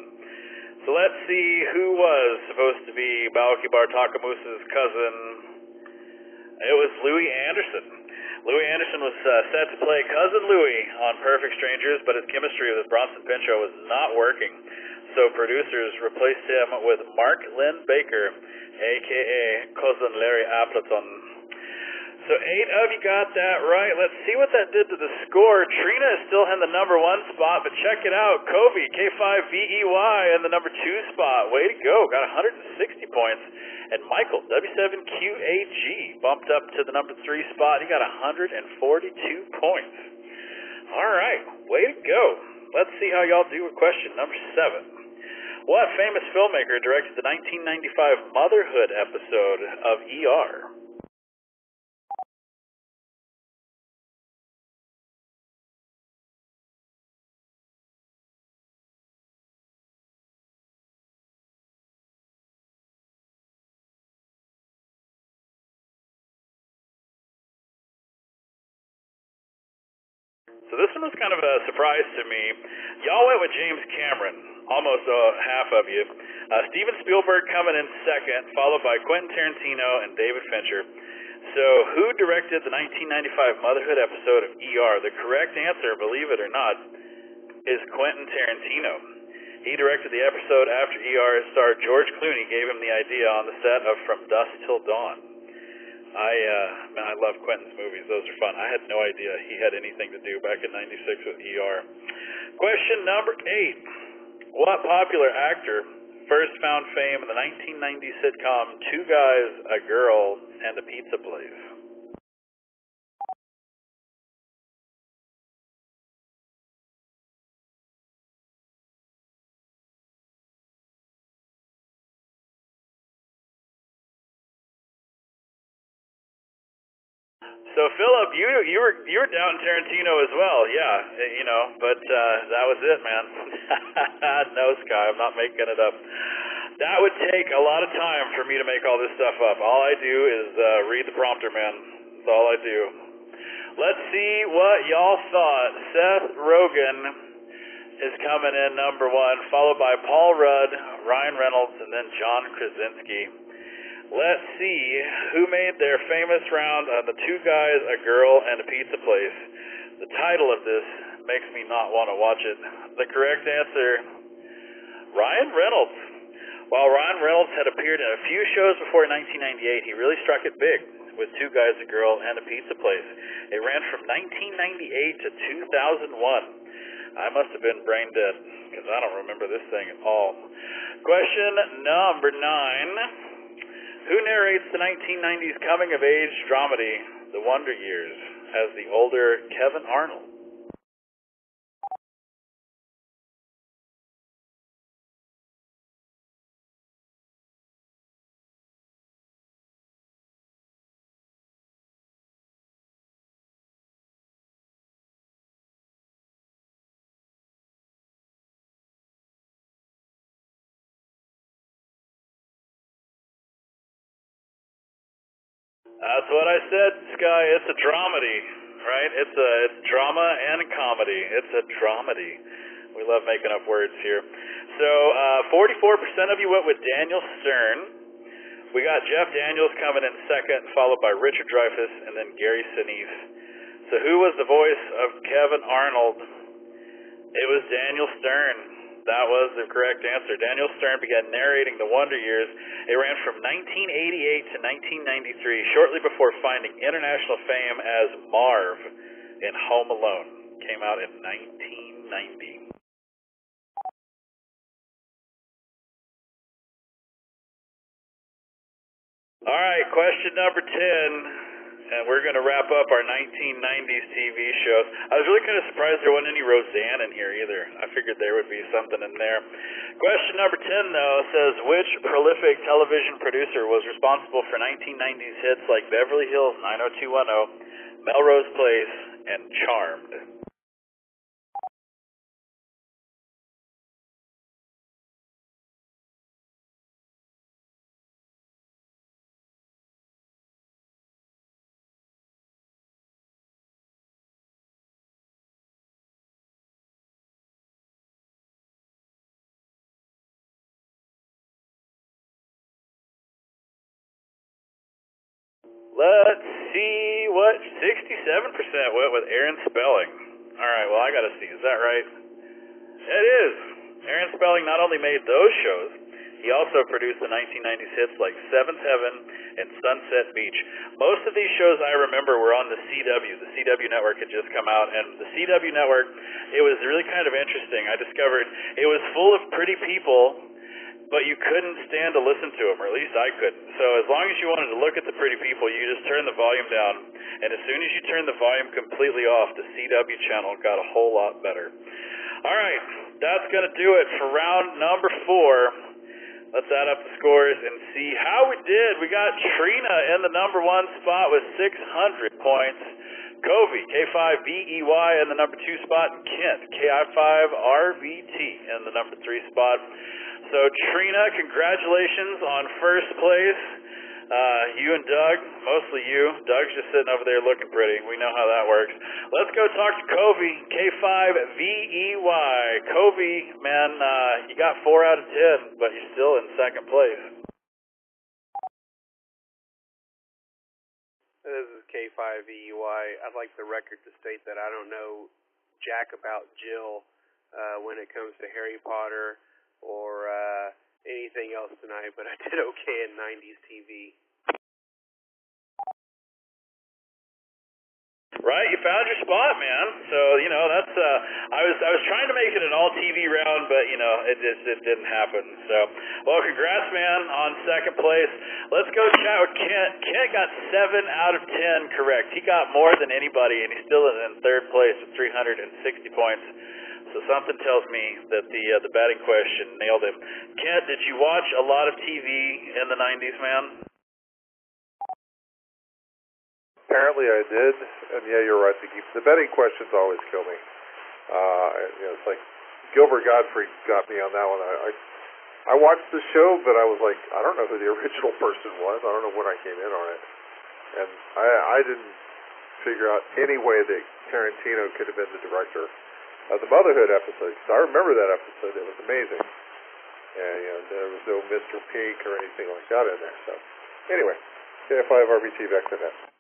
So let's see who was supposed to be Balki Bartakamus's cousin. It was Louis Anderson. Louis Anderson was set to play Cousin Louis on Perfect Strangers, but his chemistry with Bronson Pinchot was not working. so producers replaced him with Mark Lynn Baker, a.k.a. Cousin Larry Appleton. So 8 of you got that right. Let's see what that did to the score. Trina is still in the number 1 spot, but check it out. Covey, K5VEY, in the number 2 spot. Way to go. Got 160 points. And Michael, W7QAG, bumped up to the number 3 spot. He got 142 points. All right. Way to go. Let's see how y'all do with question number 7. What famous filmmaker directed the 1995 Motherhood episode of ER? So this one was kind of a surprise to me. Y'all went with James Cameron, almost half of you. Steven Spielberg coming in second, followed by Quentin Tarantino and David Fincher. So who directed the 1995 Motherhood episode of ER? The correct answer, believe it or not, is Quentin Tarantino. He directed the episode after ER star George Clooney gave him the idea on the set of From Dusk Till Dawn. I love Quentin's movies. Those are fun. I had no idea he had anything to do back in '96 with ER. Question number 8. What popular actor first found fame in the 1990 sitcom Two Guys, a Girl, and a Pizza Place? So Philip, you were down Tarantino as well, yeah, but that was it, man. No, Sky, I'm not making it up. That would take a lot of time for me to make all this stuff up. All I do is read the prompter, man. That's all I do. Let's see what y'all thought. Seth Rogen is coming in number 1, followed by Paul Rudd, Ryan Reynolds, and then John Krasinski. Let's see who made their famous round on the Two Guys, a Girl, and a Pizza Place. The title of this makes me not want to watch it. The correct answer, Ryan Reynolds. While Ryan Reynolds had appeared in a few shows before 1998, he really struck it big with Two Guys, a Girl, and a Pizza Place. It ran from 1998 to 2001. I must have been brain dead because I don't remember this thing at all. Question number 9. Who narrates the 1990s coming-of-age dramedy, The Wonder Years, as the older Kevin Arnold? That's what I said, Sky. It's a dramedy, right? It's drama and comedy. It's a dramedy. We love making up words here. So 44% of you went with Daniel Stern. We got Jeff Daniels coming in second, followed by Richard Dreyfuss, and then Gary Sinise. So who was the voice of Kevin Arnold? It was Daniel Stern. That was the correct answer. Daniel Stern began narrating The Wonder Years. It ran from 1988 to 1993, shortly before finding international fame as Marv in Home Alone. Came out in 1990. All right, question number 10. And we're going to wrap up our 1990s TV shows. I was really kind of surprised there wasn't any Roseanne in here either. I figured there would be something in there. Question number 10, though, says, which prolific television producer was responsible for 1990s hits like Beverly Hills 90210, Melrose Place, and Charmed? Let's see what 67% went with Aaron Spelling. All right, well, I got to see. Is that right? It is. Aaron Spelling not only made those shows, he also produced the 1990s hits like Seventh Heaven and Sunset Beach. Most of these shows I remember were on the CW. The CW network had just come out, and the CW network, it was really kind of interesting. I discovered it was full of pretty people, but you couldn't stand to listen to them, or at least I couldn't. So as long as you wanted to look at the pretty people, you just turned the volume down, and as soon as you turned the volume completely off, the CW channel got a whole lot better. All right, that's going to do it for round number 4. Let's add up the scores and see how we did. We got Trina in the number 1 spot with 600 points. Covey, K5BEY in the number 2 spot, and Kent, KI5RVT in the number 3 spot. So Trina, congratulations on first place. You and Doug, mostly you. Doug's just sitting over there looking pretty. We know how that works. Let's go talk to Covey, K5VEY. Covey, man, you got 4 out of 10, but you're still in second place. This is K5VEY. I'd like the record to state that I don't know jack about Jill when it comes to Harry Potter or anything else tonight, but I did okay in 90s TV. Right, you found your spot, man. So, you know, that's I was trying to make it an all TV round, but you know, it didn't happen. So, well, congrats, man, on second place. Let's go chat with Kent. Kent got 7 out of 10 correct. He got more than anybody, and he's still in third place with 360 points. So something tells me that the batting question nailed him. Kent, did you watch a lot of TV in the 90s, man? Apparently I did, and yeah, you're right. The betting questions always kill me. You know, it's like Gilbert Gottfried got me on that one. I watched the show, but I was like, I don't know who the original person was. I don't know when I came in on it, and I didn't figure out any way that Tarantino could have been the director of the Motherhood episode. Because I remember that episode; it was amazing, and you know, there was no Mr. Pink or anything like that in there. So anyway, KF5RBT back to that.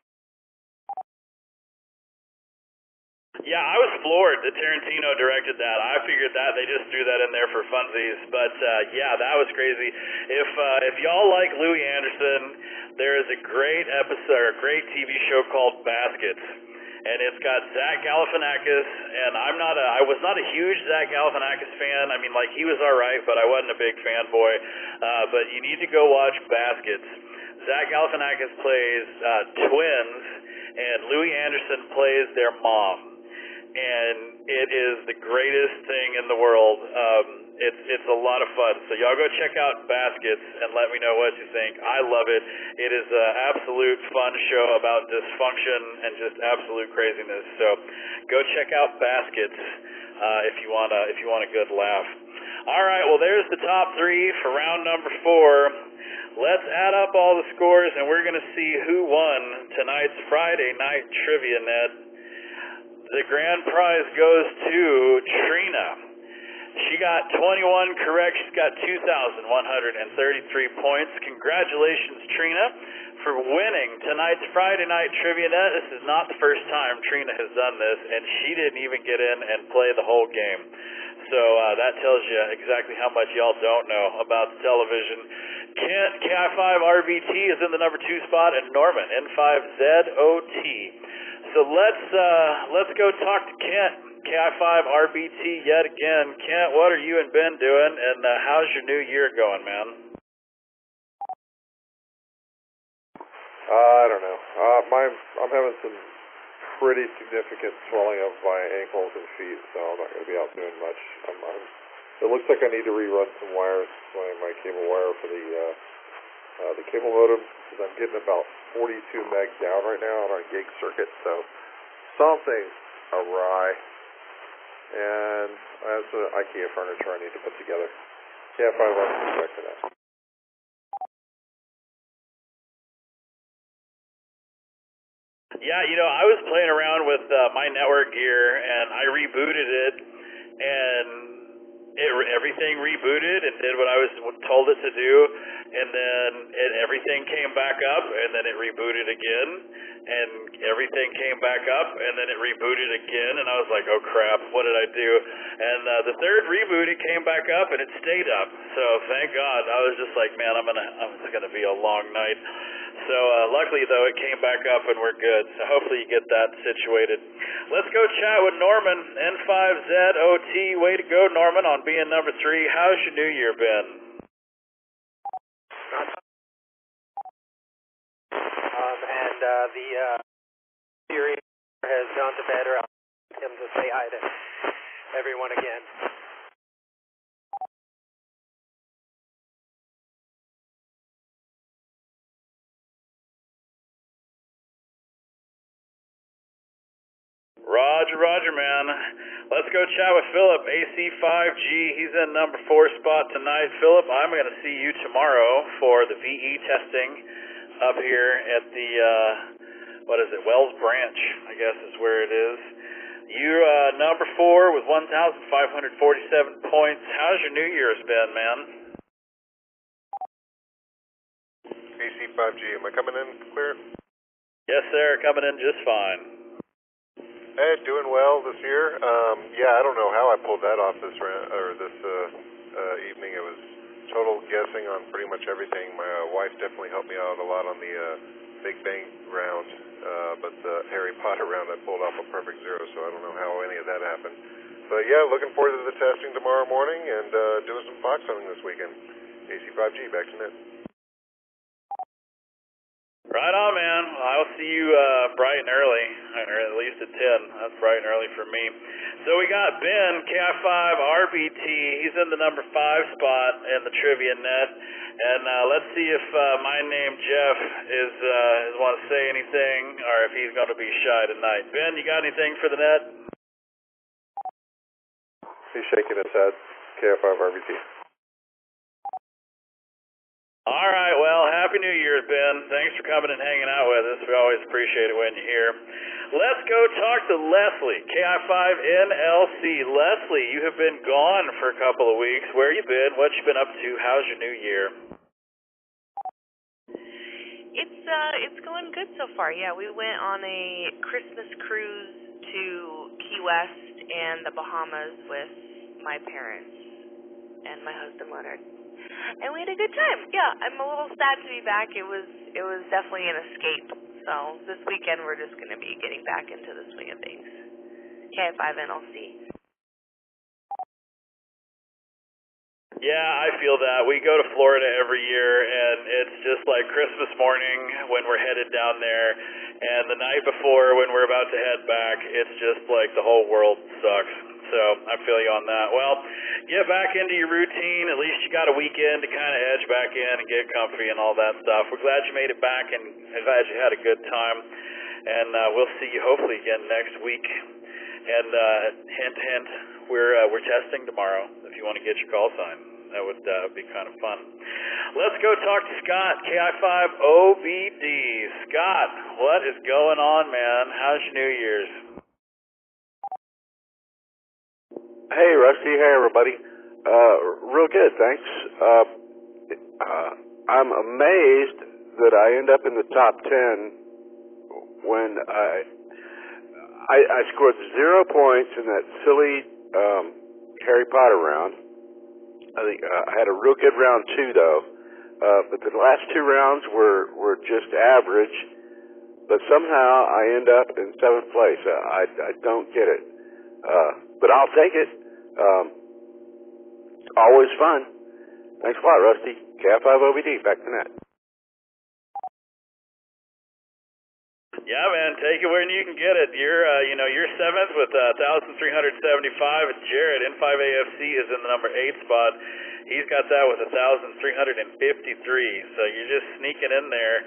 Yeah, I was floored that Tarantino directed that. I figured that they just threw that in there for funsies, but yeah, that was crazy. If y'all like Louis Anderson, there is a great episode, a great TV show called Baskets, and it's got Zach Galifianakis. And I was not a huge Zach Galifianakis fan. I mean, like, he was all right, but I wasn't a big fanboy. But you need to go watch Baskets. Zach Galifianakis plays twins, and Louis Anderson plays their mom. And it is the greatest thing in the world. It's a lot of fun. So y'all go check out Baskets and let me know what you think. I love it. It is an absolute fun show about dysfunction and just absolute craziness. So go check out Baskets if you want a good laugh. All right, well, there's the top 3 for round number 4. Let's add up all the scores, and we're going to see who won tonight's Friday night trivia net. The grand prize goes to Trina. She got 21 correct. She's got 2,133 points. Congratulations, Trina, for winning tonight's Friday night trivia net. This is not the first time Trina has done this, and she didn't even get in and play the whole game. So that tells you exactly how much y'all don't know about the television. Kent, KI5RVT, is in the number 2 spot, and Norman, N5ZOT. So let's go talk to Kent, KI5RBT yet again. Kent, what are you and Ben doing, and how's your new year going, man? I don't know. I'm having some pretty significant swelling of my ankles and feet, so I'm not going to be out doing much. It looks like I need to rerun some wires, my cable wire for the cable modem, because I'm getting about 42 meg down right now on our gig circuit, so something's awry. And I have some IKEA furniture I need to put together. KF5, I'll back to that. Yeah, you know, I was playing around with my network gear, and I rebooted it, and everything rebooted and did what I was told it to do, and then everything came back up, and then it rebooted again, and everything came back up, and then it rebooted again, and I was like, oh crap, what did I do? And the third reboot, it came back up, and it stayed up. So thank God. I was just like, man, it's gonna be a long night. So luckily though, it came back up and we're good. So hopefully you get that situated. Let's go chat with Norman, N5ZOT. Way to go, Norman, on being number 3. How's your New Year been? The series has gone to bed, or I'll ask him to say hi to everyone again. Roger, man. Let's go chat with Philip, AC5G. He's in number 4 spot tonight. Philip, I'm going to see you tomorrow for the VE testing up here at the, Wells Branch, I guess is where it is. You, number 4 with 1,547 points. How's your New Year's been, man? AC5G, am I coming in clear? Yes, sir, coming in just fine. Hey, doing well this year. Yeah, I don't know how I pulled that off this evening. It was total guessing on pretty much everything. My wife definitely helped me out a lot on the Big Bang round, but the Harry Potter round I pulled off a perfect 0, so I don't know how any of that happened. But yeah, looking forward to the testing tomorrow morning and doing some fox hunting this weekend. AC5G, back to net. Right on, man. I'll see you bright and early, or at least at 10. That's bright and early for me. So we got Ben, KI5RBT. He's in the number 5 spot in the trivia net. And let's see if my name Jeff is want to say anything, or if he's going to be shy tonight. Ben, you got anything for the net? He's shaking his head. KI5RBT. All right, well, Happy New Year, Ben. Thanks for coming and hanging out with us. We always appreciate it when you're here. Let's go talk to Leslie, KI5NLC. Leslie, you have been gone for a couple of weeks. Where you been? What you been up to? How's your New Year? It's going good so far. Yeah, we went on a Christmas cruise to Key West and the Bahamas with my parents and my husband Leonard. And we had a good time. Yeah, I'm a little sad to be back. It was definitely an escape. So this weekend we're just going to be getting back into the swing of things. KI5NLC. Yeah, I feel that. We go to Florida every year, and it's just like Christmas morning when we're headed down there, and the night before when we're about to head back, it's just like the whole world sucks. So I feel you on that. Well, get back into your routine. At least you got a weekend to kind of edge back in and get comfy and all that stuff. We're glad you made it back, and I'm glad you had a good time. And we'll see you hopefully again next week. And hint, hint, we're testing tomorrow. If you want to get your call sign, that would be kind of fun. Let's go talk to Scott, KI5OBD. Scott, what is going on, man? How's your New Year's? Hey, Rusty. Hey, everybody. Real good, thanks. I'm amazed that I end up in the top 10 when I scored 0 points in that silly Harry Potter round. I think I had a real good round 2, though. But the last 2 rounds were just average. But somehow I end up in 7th place. I don't get it. But I'll take it. Always fun. Thanks a lot, Rusty. KI5OBD, back to net. Yeah, man, take it when you can get it. You're 7th with 1,375. And Jared, N5AFC, is in the number 8 spot. He's got that with 1,353. So you're just sneaking in there.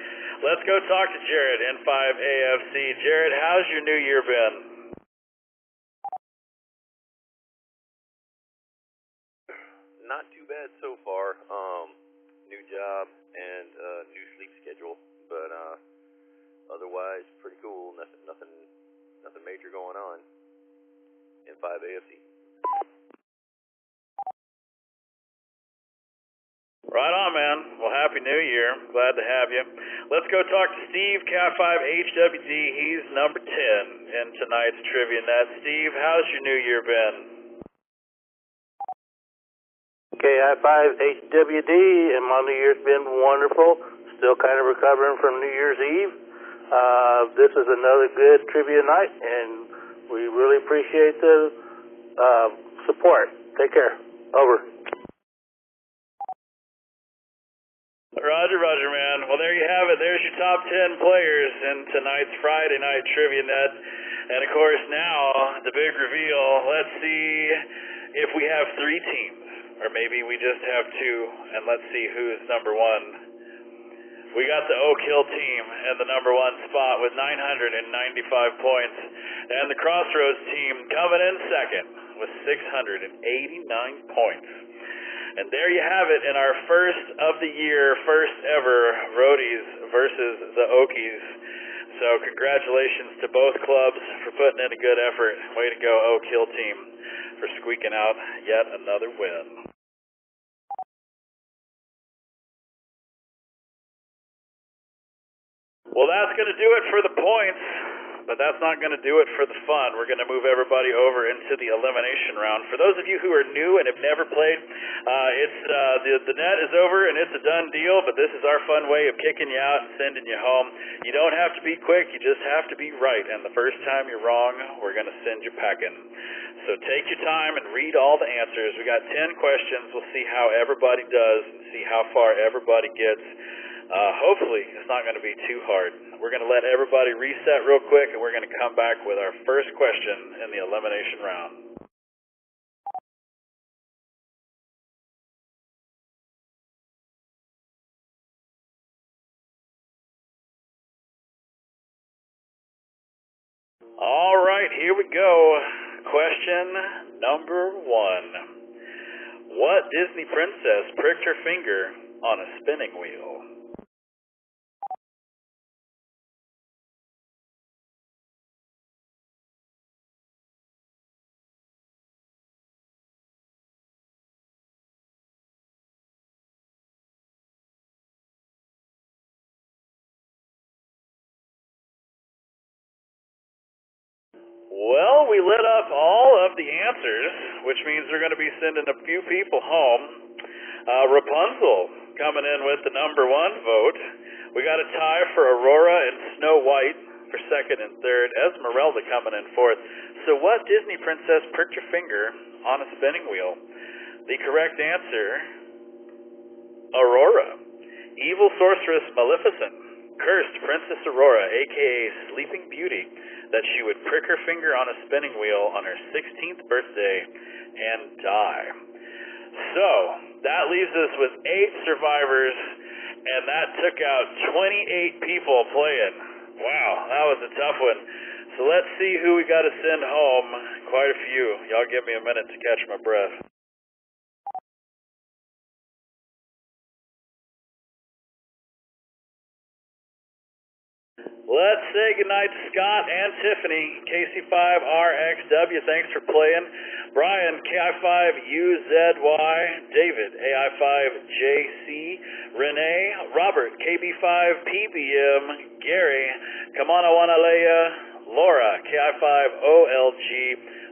Let's go talk to Jared, N5AFC. Jared, how's your New Year been? Not too bad so far. New job and new sleep schedule, but otherwise pretty cool. Nothing major going on. N5AFC. Right on, man. Well, Happy New Year. Glad to have you. Let's go talk to Steve, Cat 5 HWD. He's number 10 in tonight's Trivia Net. Steve, how's your New Year been? KI5 HWD, and my New Year's been wonderful. Still kind of recovering from New Year's Eve. This is another good trivia night, and we really appreciate the support. Take care. Over. Roger, man. Well, there you have it. There's your top 10 players in tonight's Friday night Trivia Net. And, of course, now the big reveal. Let's see if we have 3 teams, or maybe we just have 2, and let's see who's number 1. We got the Oak Hill team in the number 1 spot with 995 points, and the Crossroads team coming in second with 689 points. And there you have it in our first of the year, first ever Roadies versus the Okies. So congratulations to both clubs for putting in a good effort. Way to go, Oak Hill team, for squeaking out yet another win. Well, that's going to do it for the points, but that's not going to do it for the fun. We're going to move everybody over into the elimination round. For those of you who are new and have never played, the net is over and it's a done deal, but this is our fun way of kicking you out and sending you home. You don't have to be quick, you just have to be right, and the first time you're wrong, we're going to send you packing. So take your time and read all the answers. We got 10 questions. We'll see how everybody does and see how far everybody gets. Hopefully, it's not going to be too hard. We're going to let everybody reset real quick, and we're going to come back with our first question in the elimination round. All right, here we go. Question number 1. What Disney princess pricked her finger on a spinning wheel? Well, we lit up all of the answers, which means we're going to be sending a few people home. Rapunzel coming in with the number 1 vote. We got a tie for Aurora and Snow White for second and third. Esmeralda coming in fourth. So what Disney princess pricked her finger on a spinning wheel? The correct answer, Aurora. Evil sorceress Maleficent cursed Princess Aurora, a.k.a. Sleeping Beauty, that she would prick her finger on a spinning wheel on her 16th birthday and die. So, that leaves us with 8 survivors, and that took out 28 people playing. Wow, that was a tough one. So let's see who we got to send home. Quite a few. Y'all give me a minute to catch my breath. Let's say goodnight to Scott and Tiffany, KC5RXW, thanks for playing. Brian, KI5UZY, David, AI5JC, Renee, Robert, KB5PBM, Gary, Kamanawanalea, Laura, KI5OLG,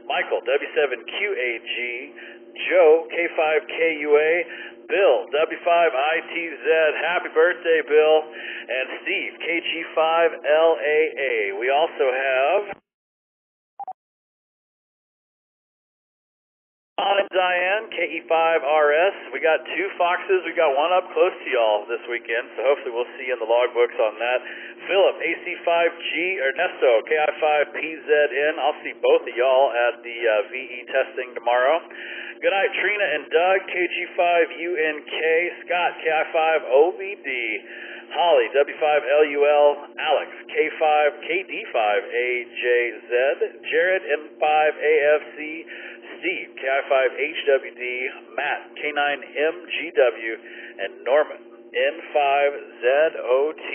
Michael, W7QAG, Joe, K5KUA, Bill, W5ITZ, happy birthday, Bill, and Steve, KG5LAA. We also have John and Diane, KE5RS. We got 2 Foxes. We got 1 up close to y'all this weekend, so hopefully we'll see you in the logbooks on that. Philip, AC5G, Ernesto, KI5PZN. I'll see both of y'all at the VE testing tomorrow. Good night, Trina and Doug, KG5UNK, Scott, KI5OVD, Holly, W5LUL, Alex, K5KD5AJZ, Jared, M5AFC, Steve, KI5HWD, Matt, K9MGW, and Norman, N5ZOT.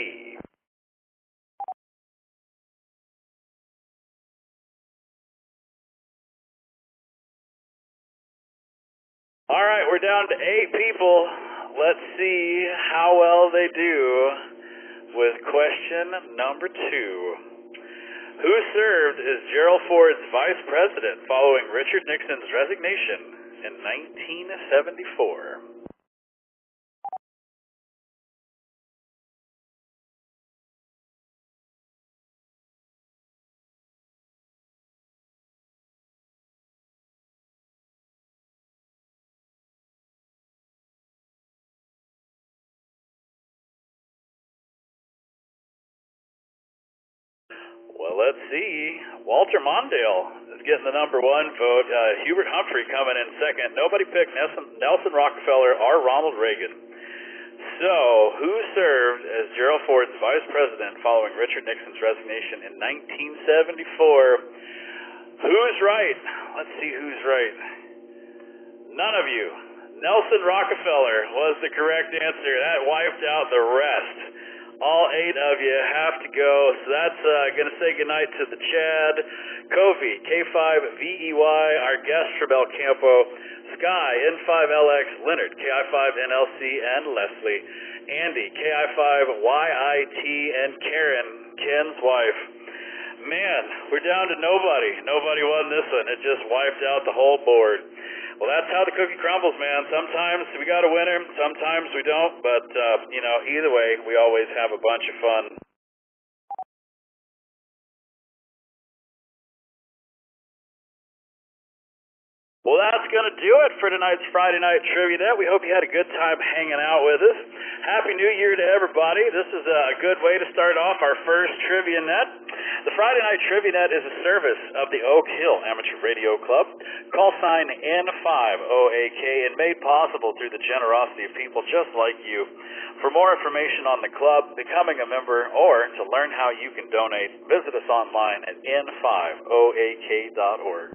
All right, we're down to 8 people let's see how well they do with question number 2. Who served as Gerald Ford's vice president following Richard Nixon's resignation in 1974? Well, let's see. Walter Mondale is getting the number 1 vote. Hubert Humphrey coming in second. Nobody picked Nelson Rockefeller or Ronald Reagan. So, who served as Gerald Ford's vice president following Richard Nixon's resignation in 1974? Who's right? Let's see who's right. None of you. Nelson Rockefeller was the correct answer. That wiped out the rest. All 8 of you have to go, so that's going to say goodnight to the Chad, Kofi, K5VEY, our guest from El Campo, Sky, N5LX, Leonard, KI5NLC, and Leslie, Andy, KI5YIT, and Karen, Ken's wife. Man, we're down to nobody. Nobody won this one. It just wiped out the whole board. Well, that's how the cookie crumbles, man. Sometimes we got a winner, sometimes we don't, but, either way, we always have a bunch of fun. Well, that's going to do it for tonight's Friday Night Trivia Net. We hope you had a good time hanging out with us. Happy New Year to everybody. This is a good way to start off our first Trivia Net. The Friday Night Trivia Net is a service of the Oak Hill Amateur Radio Club, call sign N5OAK, and made possible through the generosity of people just like you. For more information on the club, becoming a member, or to learn how you can donate, visit us online at n5oak.org.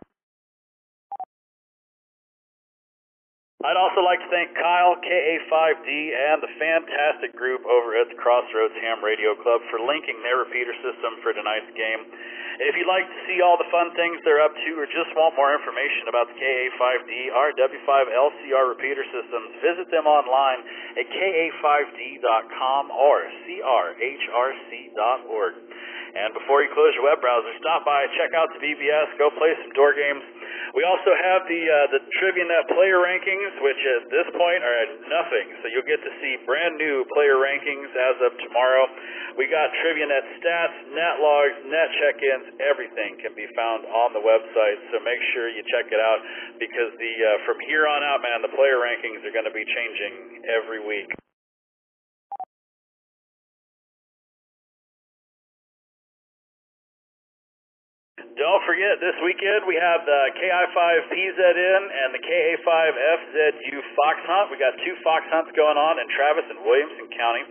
I'd also like to thank Kyle, KA5D, and the fantastic group over at the Crossroads Ham Radio Club for linking their repeater system for tonight's game. If you'd like to see all the fun things they're up to or just want more information about the KA5D or W5LCR repeater systems, visit them online at ka5d.com or crhrc.org. And before you close your web browser, stop by, check out the BBS, go play some door games. We also have the Trivia Net player rankings, which at this point are at nothing. So you'll get to see brand new player rankings as of tomorrow. We got Trivia Net stats, net logs, net check-ins, everything can be found on the website. So make sure you check it out because from here on out, man, the player rankings are going to be changing every week. Don't forget, this weekend we have the KI5PZN and the KA5FZU Fox Hunt. We got 2 fox hunts going on in Travis and Williamson County.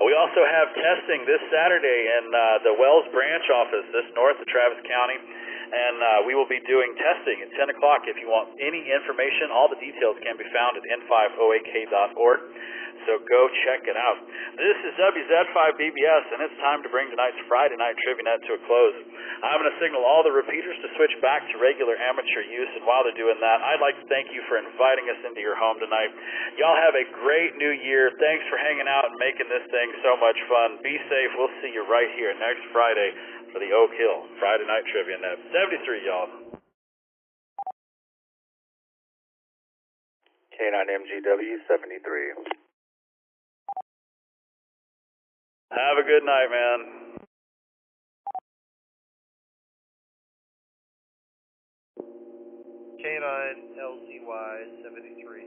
We also have testing this Saturday in the Wells Branch office, just north of Travis County. And we will be doing testing at 10 o'clock. If you want any information, all the details can be found at n5oak.org. So go check it out. This is WZ5BBS, and it's time to bring tonight's Friday Night Trivia Net to a close. I'm going to signal all the repeaters to switch back to regular amateur use, and while they're doing that, I'd like to thank you for inviting us into your home tonight. Y'all have a great new year. Thanks for hanging out and making this thing so much fun. Be safe. We'll see you right here next Friday for the Oak Hill Friday Night Trivia Net. 73, y'all. K9MGW 73. Have a good night, man. K9LCY 73.